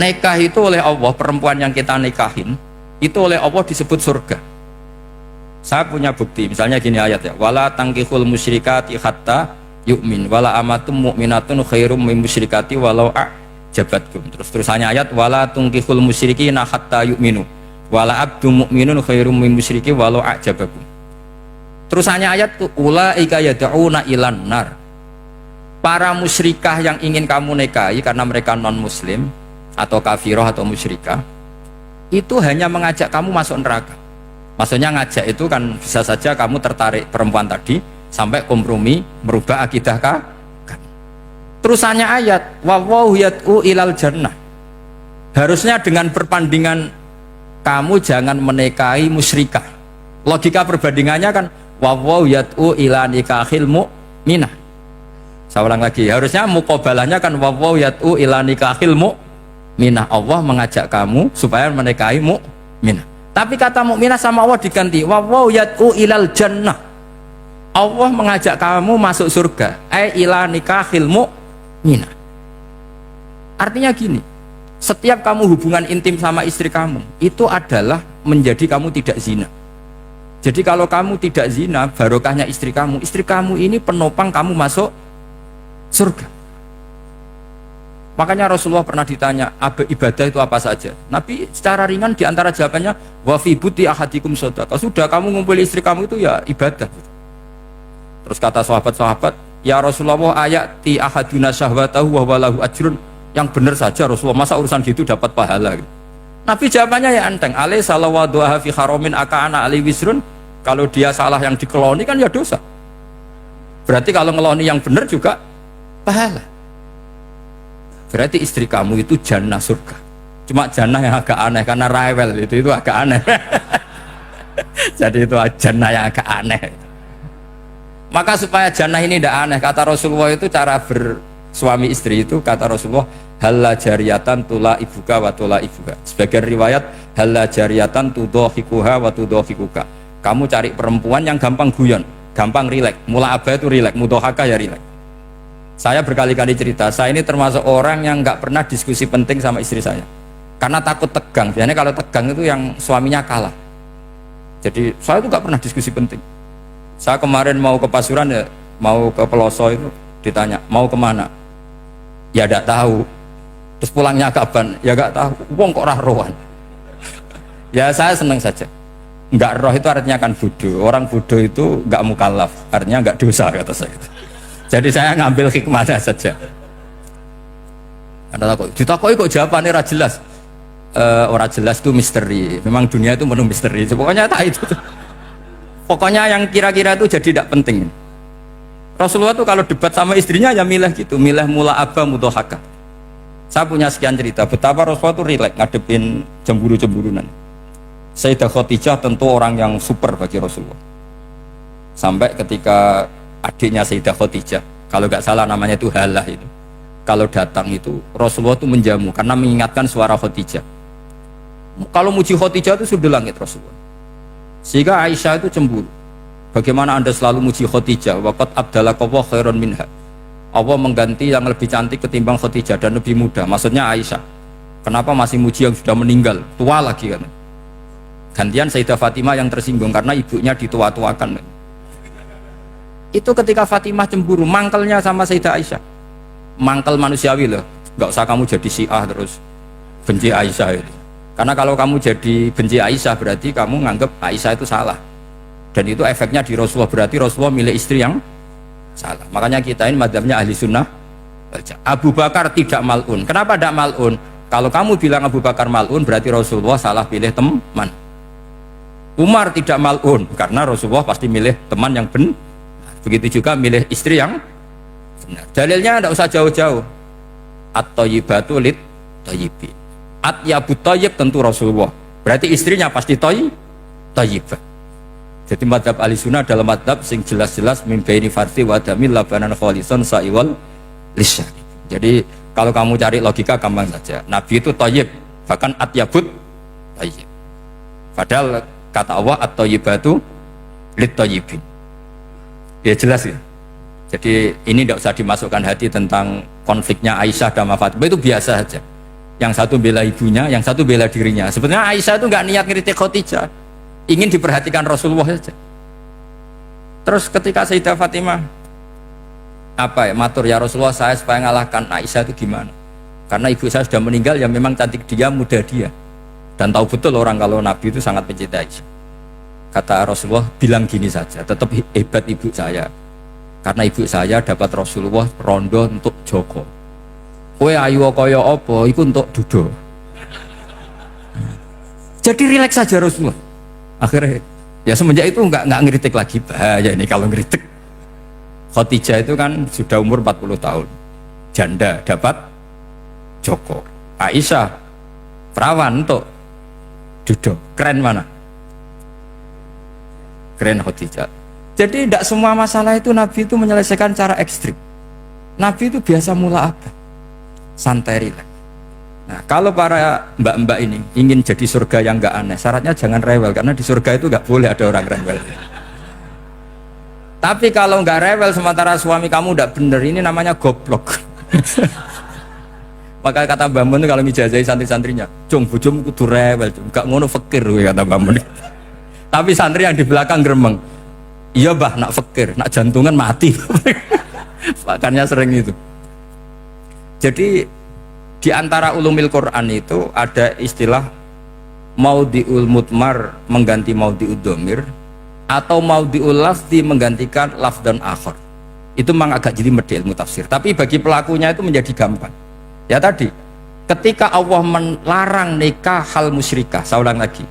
Nikah itu oleh Allah, perempuan yang kita nikahin itu oleh Allah disebut surga. Saya punya bukti. Misalnya gini ayat ya, wala tangkihul musyrikati hatta yu'min wala amatum mu'minatun khairum min musyrikati walau a'jabatkum. Terusannya ayat wala tangkihul musyrikina hatta yu'minu wala abdu mu'minun khairum min musyriki walau a'jabakum. Terusannya ayat itu ulaika yad'una ilan nar. Para musyrikah yang ingin kamu nikahi karena mereka non muslim atau kafirah atau musyrikah itu hanya mengajak kamu masuk neraka. Maksudnya ngajak itu kan bisa saja kamu tertarik perempuan tadi sampai kompromi merubah akidah kamu. Terusannya ayat wallahu yad'u ilal jannah. Harusnya dengan perbandingan kamu jangan menikahi musyrikah. Logika perbandingannya kan wallahu yad'u ila nikahil mu'minah. Saya ulang lagi, harusnya muqabalahnya kan wawaw yat'u ila nikahil mu'minah. Allah mengajak kamu supaya menikahi mu'minah. Tapi kata mu'minah sama Allah diganti wawaw yat'u ilal jannah. Allah mengajak kamu masuk surga. Ila nikahil mu'minah. Artinya gini, setiap kamu hubungan intim sama istri kamu itu adalah menjadi kamu tidak zina. Jadi kalau kamu tidak zina, barokahnya istri kamu ini penopang kamu masuk surga. Makanya Rasulullah pernah ditanya ibadah itu apa saja. Nabi secara ringan diantara jawabannya wa fi buti ahadikum shadaqah. Sudah kamu ngumpul istri kamu itu ya ibadah. Terus kata sahabat-sahabat, ya Rasulullah ayati ahaduna syahwatahu wa walahu ajrun. Yang benar saja Rasulullah, masa urusan gitu dapat pahala gitu. Nabi jawabannya ya enteng, alai salawaduha fi haramin aka'ana ali wisrun. Kalau dia salah yang dikeloni kan ya dosa. Berarti kalau ngeloni yang benar juga pahala. Berarti istri kamu itu jannah surga. Cuma jannah yang agak aneh karena rewel itu agak aneh. Jadi itu jannah yang agak aneh. Maka supaya jannah ini tidak aneh, kata Rasulullah itu cara bersuami istri itu, kata Rasulullah halla jariyatan tula ibuka wa tula ibuka. Sebagian riwayat halla jariyatan tudhahikuha wa tudhahikuka. Kamu cari perempuan yang gampang guyon, gampang rileks. Mula abah itu rileks, mudhahaka ya rileks. Saya berkali-kali cerita, saya ini termasuk orang yang nggak pernah diskusi penting sama istri saya karena takut tegang. Biasanya kalau tegang itu yang suaminya kalah. Jadi saya itu nggak pernah diskusi penting. Saya kemarin mau ke Pasuruan ya, mau ke Peloso itu ditanya mau kemana, ya nggak tahu. Terus pulangnya kapan, ya nggak tahu. Wong kok rohan. Ya saya seneng saja. Nggak roh itu artinya kan bodoh. Orang bodoh itu nggak mukallaf, artinya nggak dosa kata saya. Jadi saya ngambil hikmahnya saja. Ada takut, ditakoi kok jawabannya ora jelas. Ora jelas itu misteri. Memang dunia itu penuh misteri. Pokoknya tak itu. Pokoknya yang kira-kira itu jadi tidak penting. Rasulullah tuh kalau debat sama istrinya ya milih gitu, milih mula abah mudhahaka. Saya punya sekian cerita betapa Rasulullah tuh rileks ngadepin cemburu-cemburunan. Sayyidah Khadijah tentu orang yang super bagi Rasulullah. Sampai ketika adiknya Sayyidah Khadijah, kalau nggak salah namanya itu Halah itu, kalau datang itu Rasulullah itu menjamu karena mengingatkan suara Khadijah. Kalau muji Khadijah itu sudah langit Rasulullah. Sehingga Aisyah itu cemburu. Bagaimana anda selalu muji Khadijah? Waqad abdalakallahu khairan minha. Allah mengganti yang lebih cantik ketimbang Khadijah dan lebih muda. Maksudnya Aisyah. Kenapa masih muji yang sudah meninggal? Tua lagi kan. Gantian Sayyidah Fatimah yang tersinggung karena ibunya ditua-tuakan. Itu ketika Fatimah cemburu, mangkelnya sama Sayyidah Aisyah. Mangkel manusiawi loh. Nggak usah kamu jadi Syiah terus benci Aisyah itu. Karena kalau kamu jadi benci Aisyah berarti kamu nganggap Aisyah itu salah. Dan itu efeknya di Rasulullah, berarti Rasulullah milih istri yang salah. Makanya kita ini madzhabnya ahli sunnah. Abu Bakar tidak mal'un. Kenapa tidak mal'un? Kalau kamu bilang Abu Bakar mal'un berarti Rasulullah salah pilih teman. Umar tidak mal'un karena Rasulullah pasti milih teman yang benar. Begitu juga milih istri yang benar. Dalilnya tidak usah jauh-jauh. At-thayyibatu lit-thayyibi. At-yabut thayyib tentu Rasulullah. Berarti istrinya pasti thayyibah. Jadi madhab ahli sunnah dalam madhab sing jelas-jelas min baini farthi wa damil labanan khalisan sa'iwal lisyari. Jadi kalau kamu cari logika gampang saja. Nabi itu thayyib, bahkan at-yabut thayyib. Padahal kata Allah at-thayyibatu lit-thayyibin. Ya jelas ya. Jadi ini tidak usah dimasukkan hati tentang konfliknya Aisyah dan Fatimah, itu biasa saja. Yang satu bela ibunya, yang satu bela dirinya. Sebenarnya Aisyah itu nggak niat ngeritik Khadijah, ingin diperhatikan Rasulullah saja. Terus ketika Sayyidah Fatimah matur ya Rasulullah, saya supaya ngalahkan Aisyah itu gimana? Karena ibu saya sudah meninggal, ya memang cantik dia, muda dia, dan tahu betul orang kalau Nabi itu sangat mencintai Aisyah. Kata Rasulullah, bilang gini saja, tetap hebat ibu saya, karena ibu saya dapat Rasulullah rondo untuk Joko. Kowe ayu kaya apa iku untuk dudo. Jadi rileks saja Rasulullah. Akhirnya ya semenjak itu nggak ngeritik lagi. Bahaya ini kalau ngeritik. Khadijah itu kan sudah umur 40 tahun, janda dapat Joko. Aisyah perawan untuk dudo. Keren mana? Keren Khadijah. Jadi tidak semua masalah itu Nabi itu menyelesaikan cara ekstrim. Nabi itu biasa mula apa? Santai rileks. Nah, kalau para mbak-mbak ini ingin jadi surga yang enggak aneh, syaratnya jangan rewel, karena di surga itu enggak boleh ada orang rewel. Tapi kalau enggak rewel sementara suami kamu enggak bener, ini namanya goblok. Maka kata Mbak Mun kalau mijazahi santri-santrinya, cung bojomu kudu rewel, enggak ngono fakir kata Mbak Mun. Tapi santri yang di belakang gremeng, iya bah nak fakir, nak jantungan mati. Makanya sering itu. Jadi di antara ulumil Quran itu ada istilah maudhi'ul mutmar mengganti maudhi'ud dhamir atau maudhi'ul lafzi menggantikan lafdan akhar. Itu memang agak jelimet di ilmu tafsir, tapi bagi pelakunya itu menjadi gampang. Ya tadi, ketika Allah melarang nikah hal musyrikah, saya ulang lagi.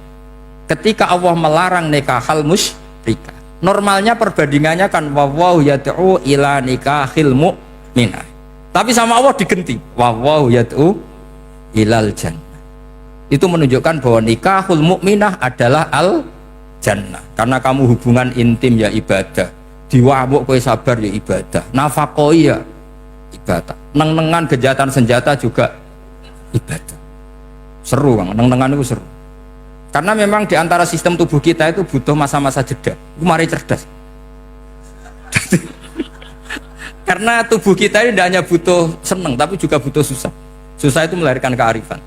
Ketika Allah melarang nikah hal musyrikah, normalnya perbandingannya kan wallahu yad'u ila nikahil mu'minah. Tapi sama Allah digenti, wallahu yad'u ilal jannah. Itu menunjukkan bahwa nikahul mukminah adalah al jannah. Karena kamu hubungan intim ya ibadah, diwamuk kowe sabar ya ibadah, nafaqah ya ibadah, neng-nengan kejahatan senjata juga ibadah. Seru Bang, neng-nengan itu seru. Karena memang di antara sistem tubuh kita itu butuh masa-masa jeda. Itu mari cerdas. Karena tubuh kita ini tidak hanya butuh seneng, tapi juga butuh susah. Susah itu melahirkan kearifan.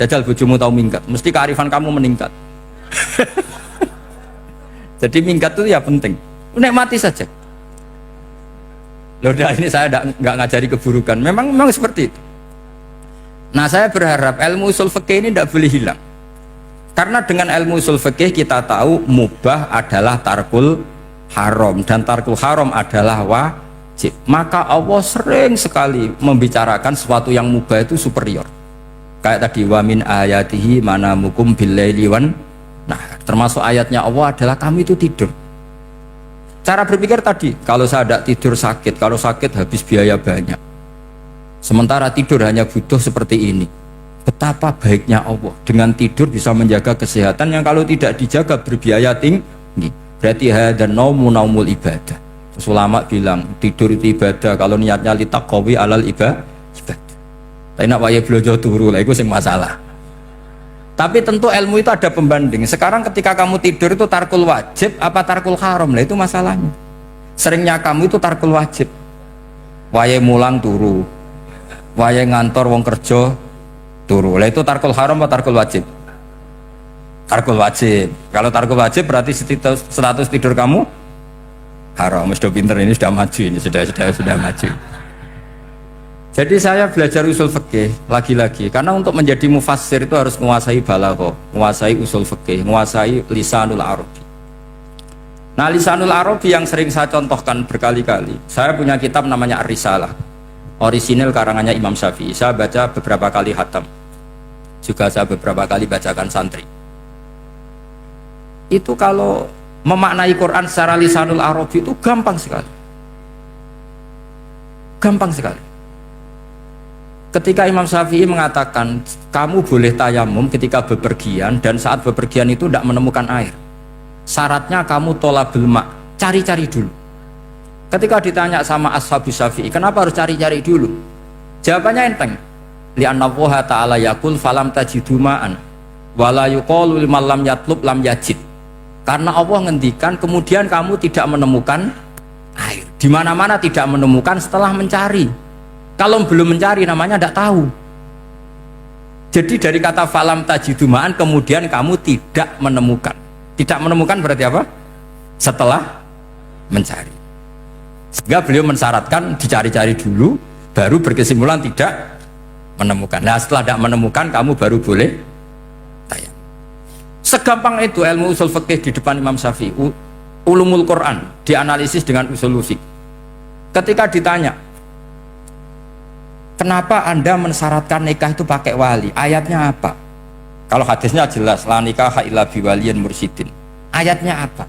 Jajal bojomu tahu minggat, mesti kearifan kamu meningkat. Jadi minggat itu ya penting. Nikmati saja. Loh, ini saya nggak ngajari keburukan. Memang seperti itu. Nah, saya berharap ilmu usul fikih ini tidak boleh hilang. Karena dengan ilmu usul fikih kita tahu mubah adalah tarkul haram dan tarkul haram adalah wajib. Maka Allah sering sekali membicarakan sesuatu yang mubah itu superior. Kayak tadi wa min ayatihi manamukum billaili wan. Nah, termasuk ayatnya Allah adalah kami itu tidur. Cara berpikir tadi, kalau saya tidak tidur sakit, kalau sakit habis biaya banyak. Sementara tidur hanya butuh seperti ini. Betapa baiknya Allah, dengan tidur bisa menjaga kesehatan yang kalau tidak dijaga berbiaya tinggi. Berarti hadza naumu naumul ibadah. Terus ulama bilang tidur itu ibadah kalau niatnya litaqawi alal ibadah. Tapi nak waya blojo turu lah, itu sing masalah. Tapi tentu ilmu itu ada pembanding. Sekarang ketika kamu tidur itu tarkul wajib apa tarkul haram, lah itu masalahnya. Seringnya kamu itu tarkul wajib. Waya mulang turu, waya ngantor wong kerja turu. Lah itu tarkul haram atau tarkul wajib? Tarkul wajib. Kalau tarkul wajib berarti status tidur kamu haram. Sudah pinter ini, sudah maju ini, sudah maju. Jadi saya belajar usul fikih lagi-lagi karena untuk menjadi mufassir itu harus menguasai balaghah, menguasai usul fikih, menguasai lisanul arabi. Nah, lisanul arabi yang sering saya contohkan berkali-kali. Saya punya kitab namanya Ar-Risalah. Orisinil karangannya Imam Syafi'i. Saya baca beberapa kali khatam. Juga saya beberapa kali bacakan santri. Itu kalau memaknai Quran secara lisanul arabi itu gampang sekali. Gampang sekali. Ketika Imam Syafi'i mengatakan kamu boleh tayamum ketika bepergian dan saat bepergian itu tidak menemukan air, syaratnya kamu tolabul ma', cari-cari dulu. Ketika ditanya sama ashabus Syafi'i kenapa harus cari-cari dulu, jawabannya enteng, li'anna Allah ta'ala yaqul falam tajidu ma'an wala yuqalu liman lam yatlub lam yajid. Karena Allah ngendikan kemudian kamu tidak menemukan air, di mana-mana tidak menemukan setelah mencari. Kalau belum mencari namanya tidak tahu. Jadi dari kata falam tajidumaan kemudian kamu tidak menemukan. Tidak menemukan berarti apa? Setelah mencari. Sehingga beliau mensyaratkan dicari-cari dulu, baru berkesimpulan tidak menemukan. Nah, setelah tidak menemukan kamu baru boleh tayang. Segampang itu ilmu usul fikih di depan Imam Syafi'i. Ulumul Quran dianalisis dengan usul fiqh. Ketika ditanya kenapa Anda mensyaratkan nikah itu pakai wali? Ayatnya apa? Kalau hadisnya jelas, la nikaha illa biwaliyin mursyidin. Ayatnya apa?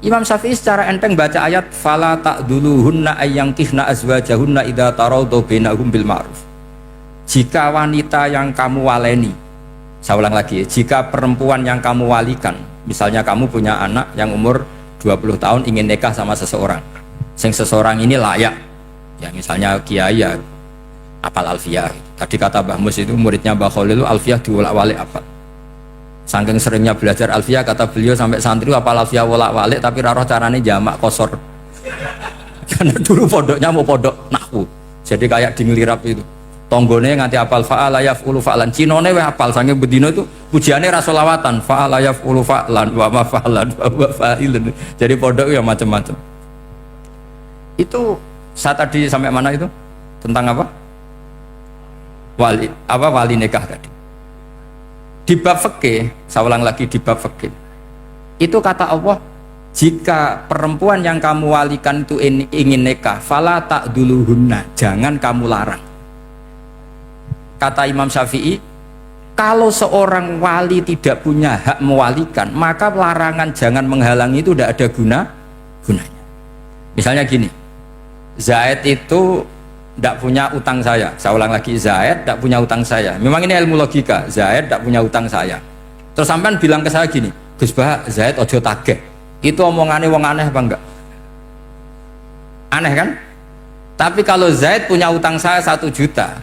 Imam Syafi'i secara enteng baca ayat fala ta'duluhunna ayyankihna azwajahunna idza tarawdaw bainahum bil ma'ruf. Jika wanita yang kamu waleni, saya ulang lagi, jika perempuan yang kamu walikan, misalnya kamu punya anak yang umur 20 tahun ingin nikah sama seseorang, seseorang ini layak, Ya misalnya kiai ya apal alfiyah. Tadi kata Mbah Mus itu muridnya Mbah Khalil itu alfiyah diwolak-walik apal. Saking seringnya belajar alfiyah kata beliau sampai santri apal alfiyah wolak-walik tapi ra roh carane jamak kosor. Karena dulu pondoknya mau pondok nahwu. Jadi kayak di ngelirap itu. Tonggone nganti apal fa'ala yaf'ulu fa'lan. Cinone weh apal saking bedino itu pujiane ra selawatan fa'ala yaf'ulu fa'lan wa ma fa'lan wa fa'ilun. Jadi pondok ya macam-macam. Itu saya tadi sampai mana itu? Tentang apa? Wali nikah tadi. Di bab fikih, saya ulang lagi di bab fikih. Itu kata Allah, jika perempuan yang kamu walikan itu ingin nikah, fala ta'duluhunna, jangan kamu larang. Kata Imam Syafi'i, kalau seorang wali tidak punya hak mewalikan, maka larangan jangan menghalangi itu tidak ada gunanya. Misalnya gini, Zaid itu tidak punya utang saya ulang lagi, Zaid tidak punya utang saya. Memang ini ilmu logika, Zaid tidak punya utang saya. Terus sampean bilang ke saya gini, Gus Bah, Zaid ojo tagih. Itu omongannya wong aneh apa enggak? Aneh kan? Tapi kalau Zaid punya utang saya 1 juta,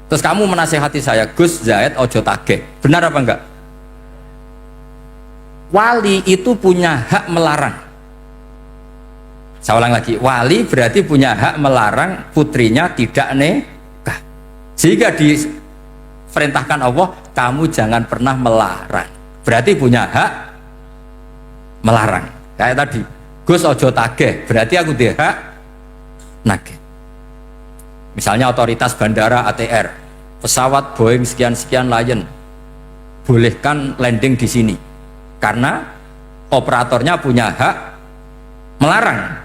terus kamu menasihati saya, Gus, Zaid ojo tagih, benar apa enggak? Wali itu punya hak melarang. Saya ulang lagi, wali berarti punya hak melarang putrinya tidak nikah. Jika diperintahkan Allah, kamu jangan pernah melarang. Berarti punya hak melarang. Kayak tadi, Gus ojo tagih, berarti aku dia hak nagih. Misalnya otoritas bandara ATR, pesawat Boeing sekian-sekian Lion, bolehkan landing di sini. Karena operatornya punya hak melarang.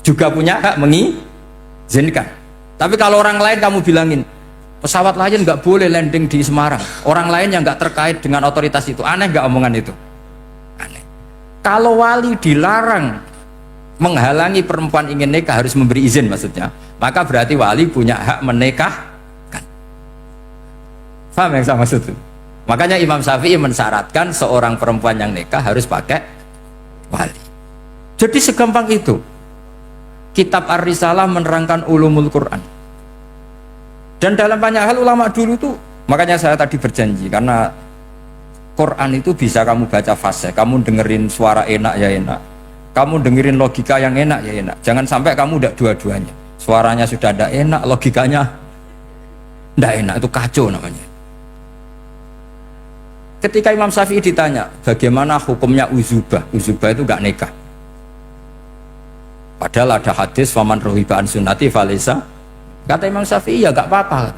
Juga punya hak mengizinkan. Tapi kalau orang lain kamu bilangin pesawat lain nggak boleh landing di Semarang, orang lain yang nggak terkait dengan otoritas itu, aneh nggak omongan itu? Aneh. Kalau wali dilarang menghalangi perempuan ingin nikah harus memberi izin maksudnya, maka berarti wali punya hak menikahkan. Paham yang saya maksud itu? Makanya Imam Syafi'i mensyaratkan seorang perempuan yang nikah harus pakai wali. Jadi segampang itu. Kitab Ar-Risalah menerangkan ulumul Quran. Dan dalam banyak hal ulama dulu tuh, makanya saya tadi berjanji, karena Quran itu bisa kamu baca fase, kamu dengerin suara enak ya enak, kamu dengerin logika yang enak ya enak. Jangan sampai kamu udah dua-duanya. Suaranya sudah ada enak, logikanya tidak enak, itu kacau namanya. Ketika Imam Syafi'i ditanya, bagaimana hukumnya uzubah? Uzubah itu gak nikah. Padahal ada hadis faman rohiba an sunnati falesa. Kata Imam Syafi'i ya gak apa-apa.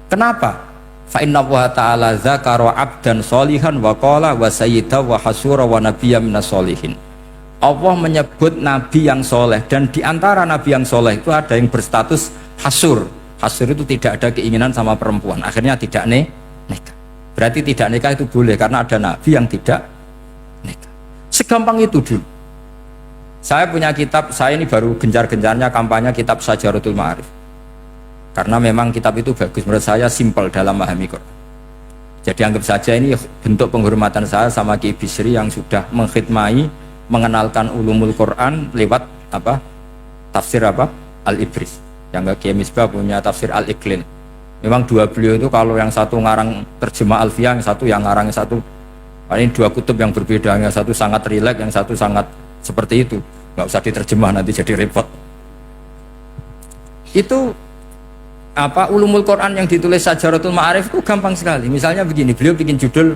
Kenapa? Fa inna wa ta'ala dzakara 'abdan sholihan wa qala wa sayyida wa hasura wa nabiyya minas sholihin. Allah menyebut nabi yang soleh, dan di antara nabi yang soleh itu ada yang berstatus hasur. Hasur itu tidak ada keinginan sama perempuan, akhirnya tidak nikah. Berarti tidak nikah itu boleh karena ada nabi yang tidak nikah. Segampang itu dulu. Saya punya kitab, saya ini baru gencar-gencarnya kampanye kitab Syajaratul Ma'arif. Karena memang kitab itu bagus, menurut saya simpel dalam memahami Quran. Jadi anggap saja ini bentuk penghormatan saya sama Ki Bisri yang sudah mengkhidmai, mengenalkan ulumul Quran lewat apa? Tafsir apa? Al-Ibris. Yang Ki Misbah punya tafsir Al-Iqlil. Memang dua beliau itu kalau yang satu ngarang terjemah Alfiyah, yang satu yang ngarang satu. Ini dua kutub yang berbeda, yang satu sangat rileks, yang satu sangat seperti itu, nggak usah diterjemah nanti jadi repot. Itu apa ulumul Quran yang ditulis Syajaratul Ma'arif itu gampang sekali. Misalnya begini, beliau bikin judul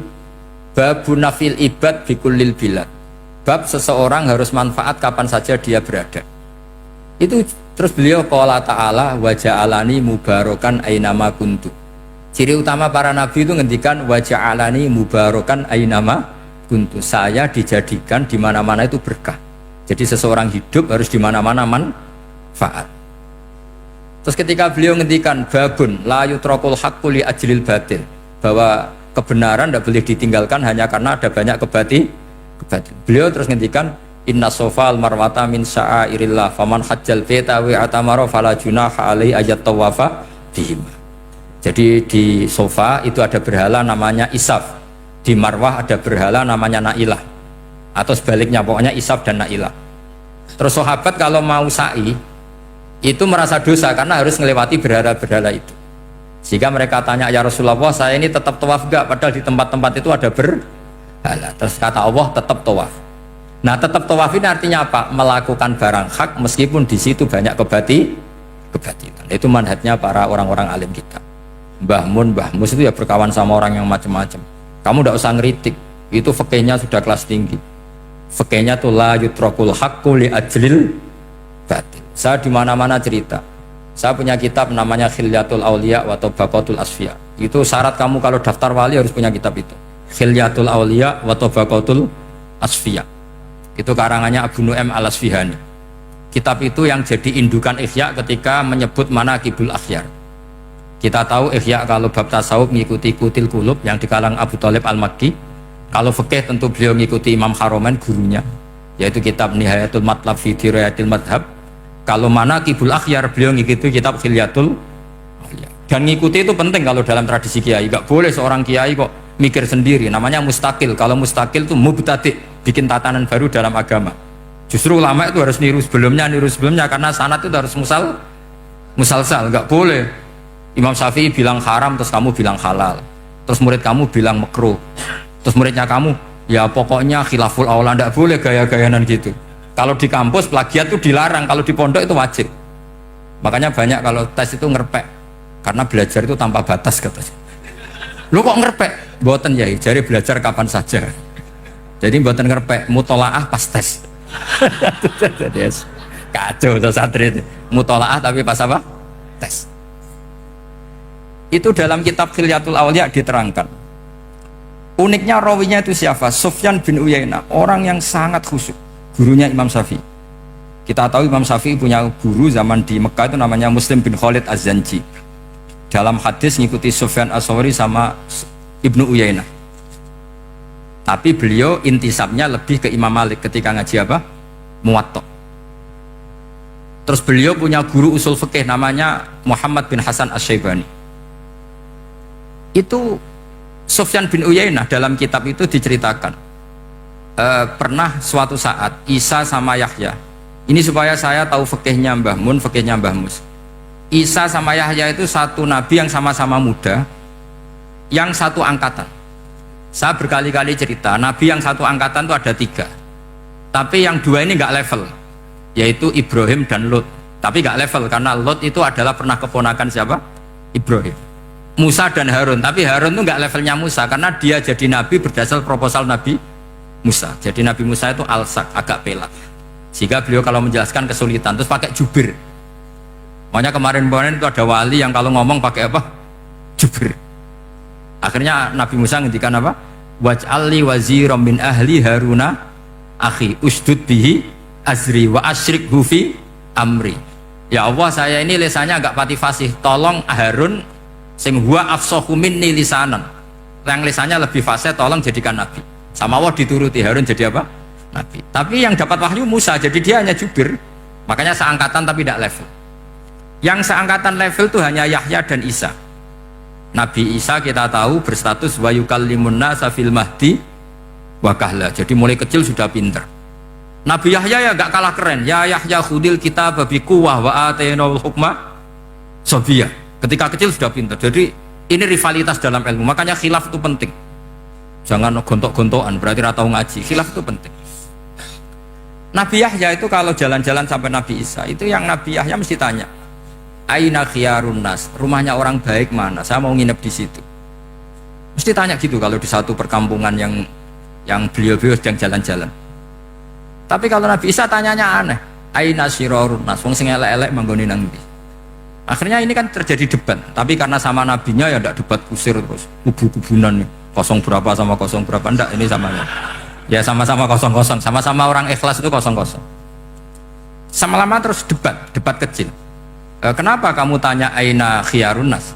Babun Nafil Ibad Bikullil Bilad, bab seseorang harus manfaat kapan saja dia berada. Itu terus beliau qala ta'ala wa ja'alani mubarakan ainama kuntu. Ciri utama para nabi itu ngendikan wa ja'alani mubarakan ainama kuntu, saya dijadikan di mana-mana itu berkah. Jadi seseorang hidup harus di mana-mana manfaat. Terus ketika beliau ngendikan babun la yutrakul haqqu li ajlil batil, bahwa kebenaran tidak boleh ditinggalkan hanya karena ada banyak kebatil. Beliau terus ngendikan inna sofal marwata min sya'airillah faman hajjal baita wa atamara fala junaha alai ayat tawafa bihim. Jadi di sofa itu ada berhala namanya Isaf, di Marwah ada berhala namanya Nailah, atau sebaliknya pokoknya Isaf dan Nailah. Terus sahabat kalau mau sa'i itu merasa dosa karena harus melewati berhala-berhala itu. Sehingga mereka tanya, ya Rasulullah, saya ini tetap tawaf gak? Padahal di tempat-tempat itu ada berhala. Terus kata Allah, tetap tawaf. Nah, tetap tawaf ini artinya apa? Melakukan barang hak meskipun di situ banyak kebatilan. Itu manhajnya para orang-orang alim kita. Mbah Mun, Mbah Mus itu ya berkawan sama orang yang macam-macam. Kamu tidak usah ngeritik, itu fikihnya sudah kelas tinggi. Fikihnya tuh la yutrakul haqqu li ajlil batil. Saya di mana-mana cerita. Saya punya kitab namanya Khilyatul Auliya wa Tabaqatul Asfiya. Itu syarat kamu kalau daftar wali harus punya kitab itu. Khilyatul Auliya wa Tabaqatul Asfiya. Itu karangannya Abu Nu'aim Al-Asfihani. Kitab itu yang jadi indukan Ihya ketika menyebut manaqibul akhyar. Kita tahu Ihya kalau bab tasawuf mengikuti Kutil Qulub yang dikalang Abu Thalib Al-Makki. Kalau fikih tentu beliau mengikuti Imam Haromen gurunya, yaitu kitab Nihayatul Matlab fi Dirayatil Madhab. Kalau manaqibul akhyar beliau mengikuti kitab Khilyatul Auliya. Dan ngikuti itu penting kalau dalam tradisi kiai. Gak boleh seorang kiai kok mikir sendiri, namanya mustakil. Kalau mustakil itu mubtadi', bikin tatanan baru dalam agama. Justru ulama itu harus niru sebelumnya karena sanad itu harus musalsal. Gak boleh Imam Syafi'i bilang haram terus kamu bilang halal, terus murid kamu bilang makruh, terus muridnya kamu ya pokoknya khilaful aula. Gak boleh gaya-gayanan gitu. Kalau di kampus plagiat itu dilarang, kalau di pondok itu wajib. Makanya banyak kalau tes itu ngerpek karena belajar itu tanpa batas katanya. Lu kok ngerpek? Mboten ya, jari belajar kapan saja. Jadi mboten ngerpek, mutolaah pas tes. Jadi kacau tuh santri itu. Mutolaah tapi pas apa? Tes. Itu dalam kitab Khilyatul Auliya diterangkan. Uniknya rawinya itu siapa? Sufyan bin Uyainah, orang yang sangat khusyuk. Gurunya Imam Syafi'i. Kita tahu Imam Syafi'i punya guru zaman di Mekah itu namanya Muslim bin Khalid Az-Zanji. Dalam hadis ngikuti Sufyan As-Sawri sama Ibnu Uyainah. Tapi beliau intisabnya lebih ke Imam Malik ketika ngaji apa? Muwatta. Terus beliau punya guru usul fikih namanya Muhammad bin Hasan Asy-Syaibani. Itu Sufyan bin Uyainah dalam kitab itu diceritakan. Pernah suatu saat Isa sama Yahya, ini supaya saya tahu fikihnya Mbah Mun, fikihnya Mbah Mus. Isa sama Yahya itu satu nabi yang sama-sama muda, yang satu angkatan. Saya berkali-kali cerita, nabi yang satu angkatan itu ada 3, tapi yang 2 ini nggak level, yaitu Ibrahim dan Lot. Tapi nggak level karena Lot itu adalah pernah keponakan siapa? Ibrahim. Musa dan Harun, tapi Harun itu nggak levelnya Musa karena dia jadi nabi berdasar proposal Nabi Musa. Jadi Nabi Musa itu alsak, agak pelat, sehingga beliau kalau menjelaskan kesulitan terus pakai jubir. Makanya kemarin-kemarin itu ada wali yang kalau ngomong pakai apa? Jubir. Akhirnya Nabi Musa ngendikan apa? Waj'alli waziran min ahli Haruna akhi usdud bihi azri wa asyrikhu fi amri. Ya Allah, saya ini lisannya agak pati fasih, tolong Harun sing huwa afsahu minni lisanan, yang lisannya lebih fasih tolong jadikan nabi. Sama Allah dituruti, Harun jadi apa? Nabi. Tapi yang dapat wahyu Musa, jadi dia hanya jubir. Makanya seangkatan tapi tidak level. Yang seangkatan level itu hanya Yahya dan Isa. Nabi Isa kita tahu berstatus wa yukallimun nasa fil mahdi wa kahla. Jadi mulai kecil sudah pinter. Nabi Yahya ya gak kalah keren. Ya Yahya khudil kitab bi quwwah wa atainal hukma sabiyah. Ketika kecil sudah pinter. Jadi ini rivalitas dalam ilmu. Makanya khilaf itu penting. Jangan gontok-gontokan, berarti ratau ngaji. Khilaf itu penting. Nabi Yahya itu kalau jalan-jalan sampai Nabi Isa, itu yang Nabi Yahya mesti tanya, aina khiyarun nas, rumahnya orang baik mana, saya mau nginep di situ. Mesti tanya gitu kalau di satu perkampungan yang beliau-beliau sedang jalan-jalan. Tapi kalau Nabi Isa tanyanya aneh, aina syirarun nas, wong sing elek-elek manggone nang ndi. Akhirnya ini kan terjadi debat, tapi karena sama nabinya ya ndak debat kusir terus, kubu-kubunan nih. Kosong berapa sama kosong berapa, enggak, ini samanya ya sama-sama kosong-kosong, sama-sama orang ikhlas itu kosong-kosong. Sama-lama terus debat kecil. Kenapa kamu tanya aina khiyarun nas,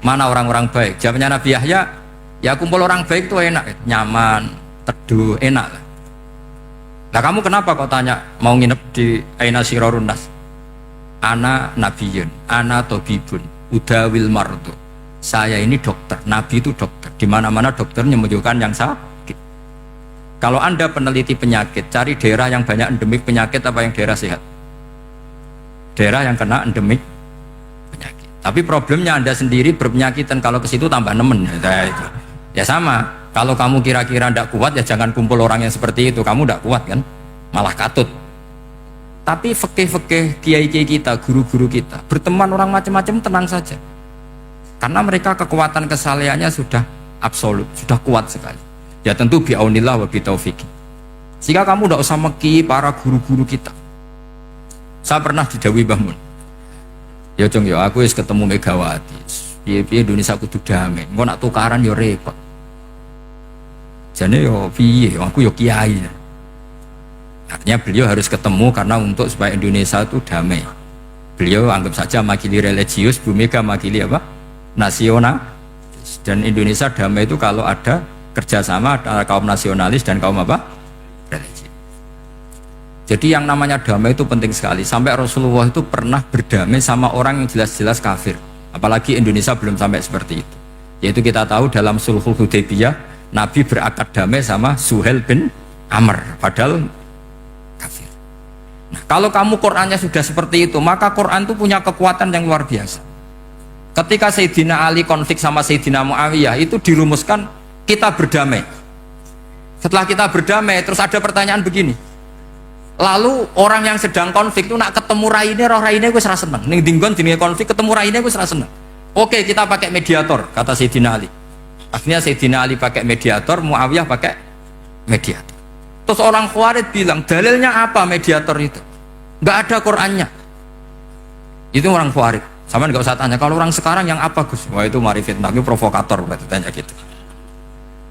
mana orang-orang baik? Jawabnya Nabi Yahya, ya kumpul orang baik itu enak, nyaman, teduh, enak. Nah kamu kenapa kok tanya mau nginep di aina syirarun nas? Ana nabiyun, ana tobibun, udawil mardu. Saya ini dokter, Nabi itu dokter. Di mana-mana dokternya menunjukkan yang sakit. Kalau Anda peneliti penyakit, cari daerah yang banyak endemik penyakit apa yang daerah sehat? daerah yang kena endemik penyakit. Tapi problemnya Anda sendiri berpenyakit dan kalau ke situ tambah nemen. Ya sama. Kalau kamu kira-kira tidak kuat ya jangan kumpul orang yang seperti itu. Kamu tidak kuat kan? Malah katut. Tapi fikih-fikih kiai-kiai kita, guru-guru kita, berteman orang macam-macam tenang saja. Karena mereka kekuatan kesalehannya sudah absolut, sudah kuat sekali. Ya tentu bi'aunillah wa bitaufiq. Sehingga kamu tidak usah meki para guru-guru kita. Saya pernah didhawuhi Mbah Mun. Ya Jong ya aku wis ketemu Megawati. Piye-piye Indonesia kudu damai. Engko nak tukaran ya repot. Jane yo piye aku yo kiai. Artinya beliau harus ketemu karena untuk supaya Indonesia itu damai. Beliau anggap saja makili religius, Bu Mega makili apa? Nasional. Dan Indonesia damai itu kalau ada kerjasama antara kaum nasionalis dan kaum apa? Religius. Jadi yang namanya damai itu penting sekali. Sampai Rasulullah itu pernah berdamai sama orang yang jelas-jelas kafir. Apalagi Indonesia belum sampai seperti itu. Yaitu kita tahu dalam Sulhul Hudaybiyah, Nabi berakad damai sama Suhail bin Amr. Padahal kafir. Nah, kalau kamu Qur'annya sudah seperti itu, maka Qur'an itu punya kekuatan yang luar biasa. Ketika Sayyidina Ali konflik sama Sayyidina Muawiyah, itu dirumuskan kita berdamai. Setelah kita berdamai, terus ada pertanyaan begini. Lalu orang yang sedang konflik itu nak ketemu raine, roh raine gue serasa seneng. Ning dinggon jenenge konflik ketemu raine gue serasa seneng. Oke, kita pakai mediator, kata Sayyidina Ali. Akhirnya Sayyidina Ali pakai mediator, Muawiyah pakai mediator. Terus orang Khawarij bilang, dalilnya apa mediator itu? Nggak ada Qur'annya. Itu orang Khawarij. Sama nggak usah tanya, kalau orang sekarang yang apa Gus? Wah itu mari fitnah, itu provokator berarti tanya gitu.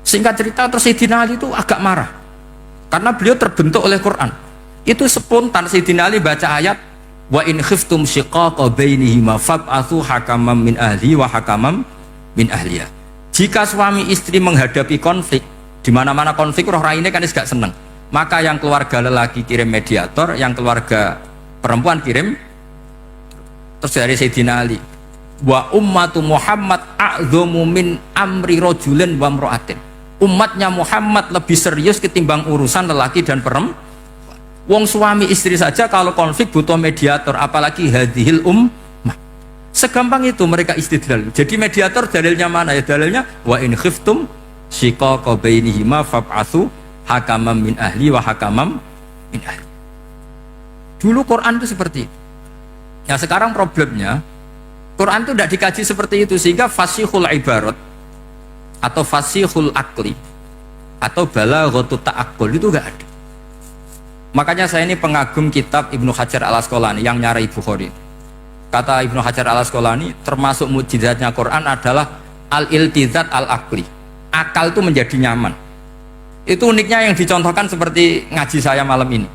Singkat cerita terus Sayyidina Ali itu agak marah. Karena beliau terbentuk oleh Quran. Itu spontan Sayyidina Ali baca ayat wa in khiftum shiqaqa bainihima fab'atsu hakaman min ahli wa hakaman min ahliya. Jika suami istri menghadapi konflik, di mana-mana konflik roh raine kan gak seneng. Maka yang keluarga lelaki kirim mediator, yang keluarga perempuan kirim. Terus dari Sayyidina Ali, wa ummatu Muhammad a'dhamu min amri rajulin wa imra'atin. Umatnya Muhammad lebih serius ketimbang urusan lelaki dan perempuan. Wong suami istri saja kalau konflik butuh mediator, apalagi hadhil ummah. Segampang itu mereka istidlal. Jadi mediator dalilnya mana ya? Dalilnya wa in khiftum shiqaqa bainihima fab'atsu hakaman min ahli wa hakaman min ahli. Dulu Quran itu seperti itu. Ya sekarang problemnya Quran itu tidak dikaji seperti itu, sehingga fasihul ibarat atau fasihul akli atau balaghatut ta'aqqul itu enggak ada. Makanya saya ini pengagum kitab Ibnu Hajar al-Asqalani yang nyari Bukhari. Kata Ibnu Hajar al-Asqalani, termasuk mukjizatnya Quran adalah al-iltizat al-aqli. Akal itu menjadi nyaman. Itu uniknya yang dicontohkan seperti ngaji saya malam ini.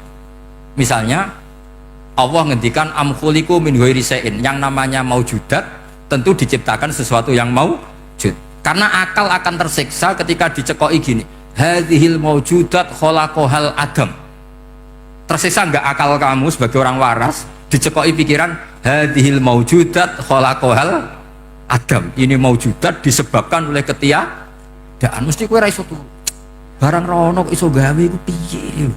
Misalnya Allah ngendikan am khuliqu min ghairi syai'in, yang namanya maujudat tentu diciptakan sesuatu yang maujud. Karena akal akan tersiksa ketika dicekoi gini, hadhil maujudat khalaqahal adam. Tersiksa enggak akal kamu sebagai orang waras dicekoi pikiran hadhil maujudat khalaqahal adam. Ini maujudat disebabkan oleh ketiadaan. Mesti kowe ra iso tuh. Barang rono kok iso gawe iku piye?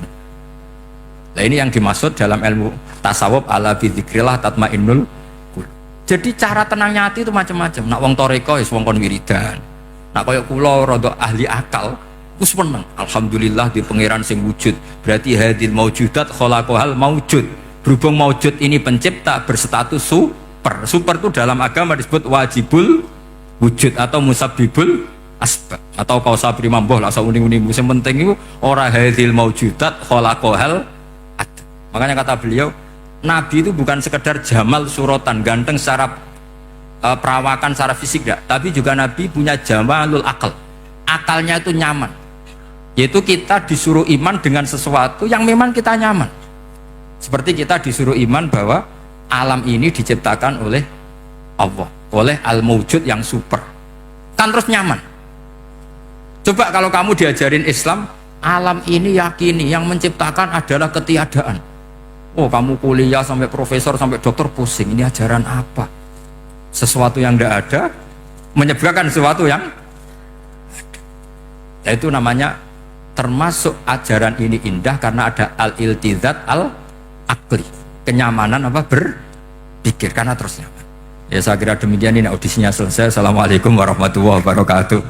Nah ini yang dimaksud dalam ilmu tasawuf ala bidzikrillah tatmainnul qulub. Jadi cara tenangnya hati itu macam-macam. Nak wong toreko wis wong kon wiridan. Nak koyo kula rada ahli akal, wis meneng. Alhamdulillah di pangeran sing wujud. Berarti hadil maujudat khalaqahal maujud. Berhubung maujud ini pencipta berstatus super. Super itu dalam agama disebut wajibul wujud atau musabbibul asbab atau kausa primamboh lah sauning-uning. Yang penting itu ora hadil maujudat khalaqahal. Makanya kata beliau, Nabi itu bukan sekedar jamal suratan, ganteng secara perawakan, secara fisik enggak, tapi juga Nabi punya jamalul akal. Akalnya itu nyaman. Yaitu kita disuruh iman dengan sesuatu yang memang kita nyaman. Seperti kita disuruh iman bahwa alam ini diciptakan oleh Allah, oleh al-mawjud yang super. Kan terus nyaman. Coba kalau kamu diajarin Islam, alam ini yakini yang menciptakan adalah ketiadaan. Oh kamu kuliah sampai profesor sampai dokter pusing, ini ajaran apa? Sesuatu yang tidak ada menyebabkan sesuatu yang ada. Itu namanya termasuk ajaran ini indah karena ada al-iltizat al-akli, kenyamanan apa pikir karena terus nyaman. Ya saya kira demikian, ini audisinya selesai. Assalamualaikum warahmatullahi wabarakatuh.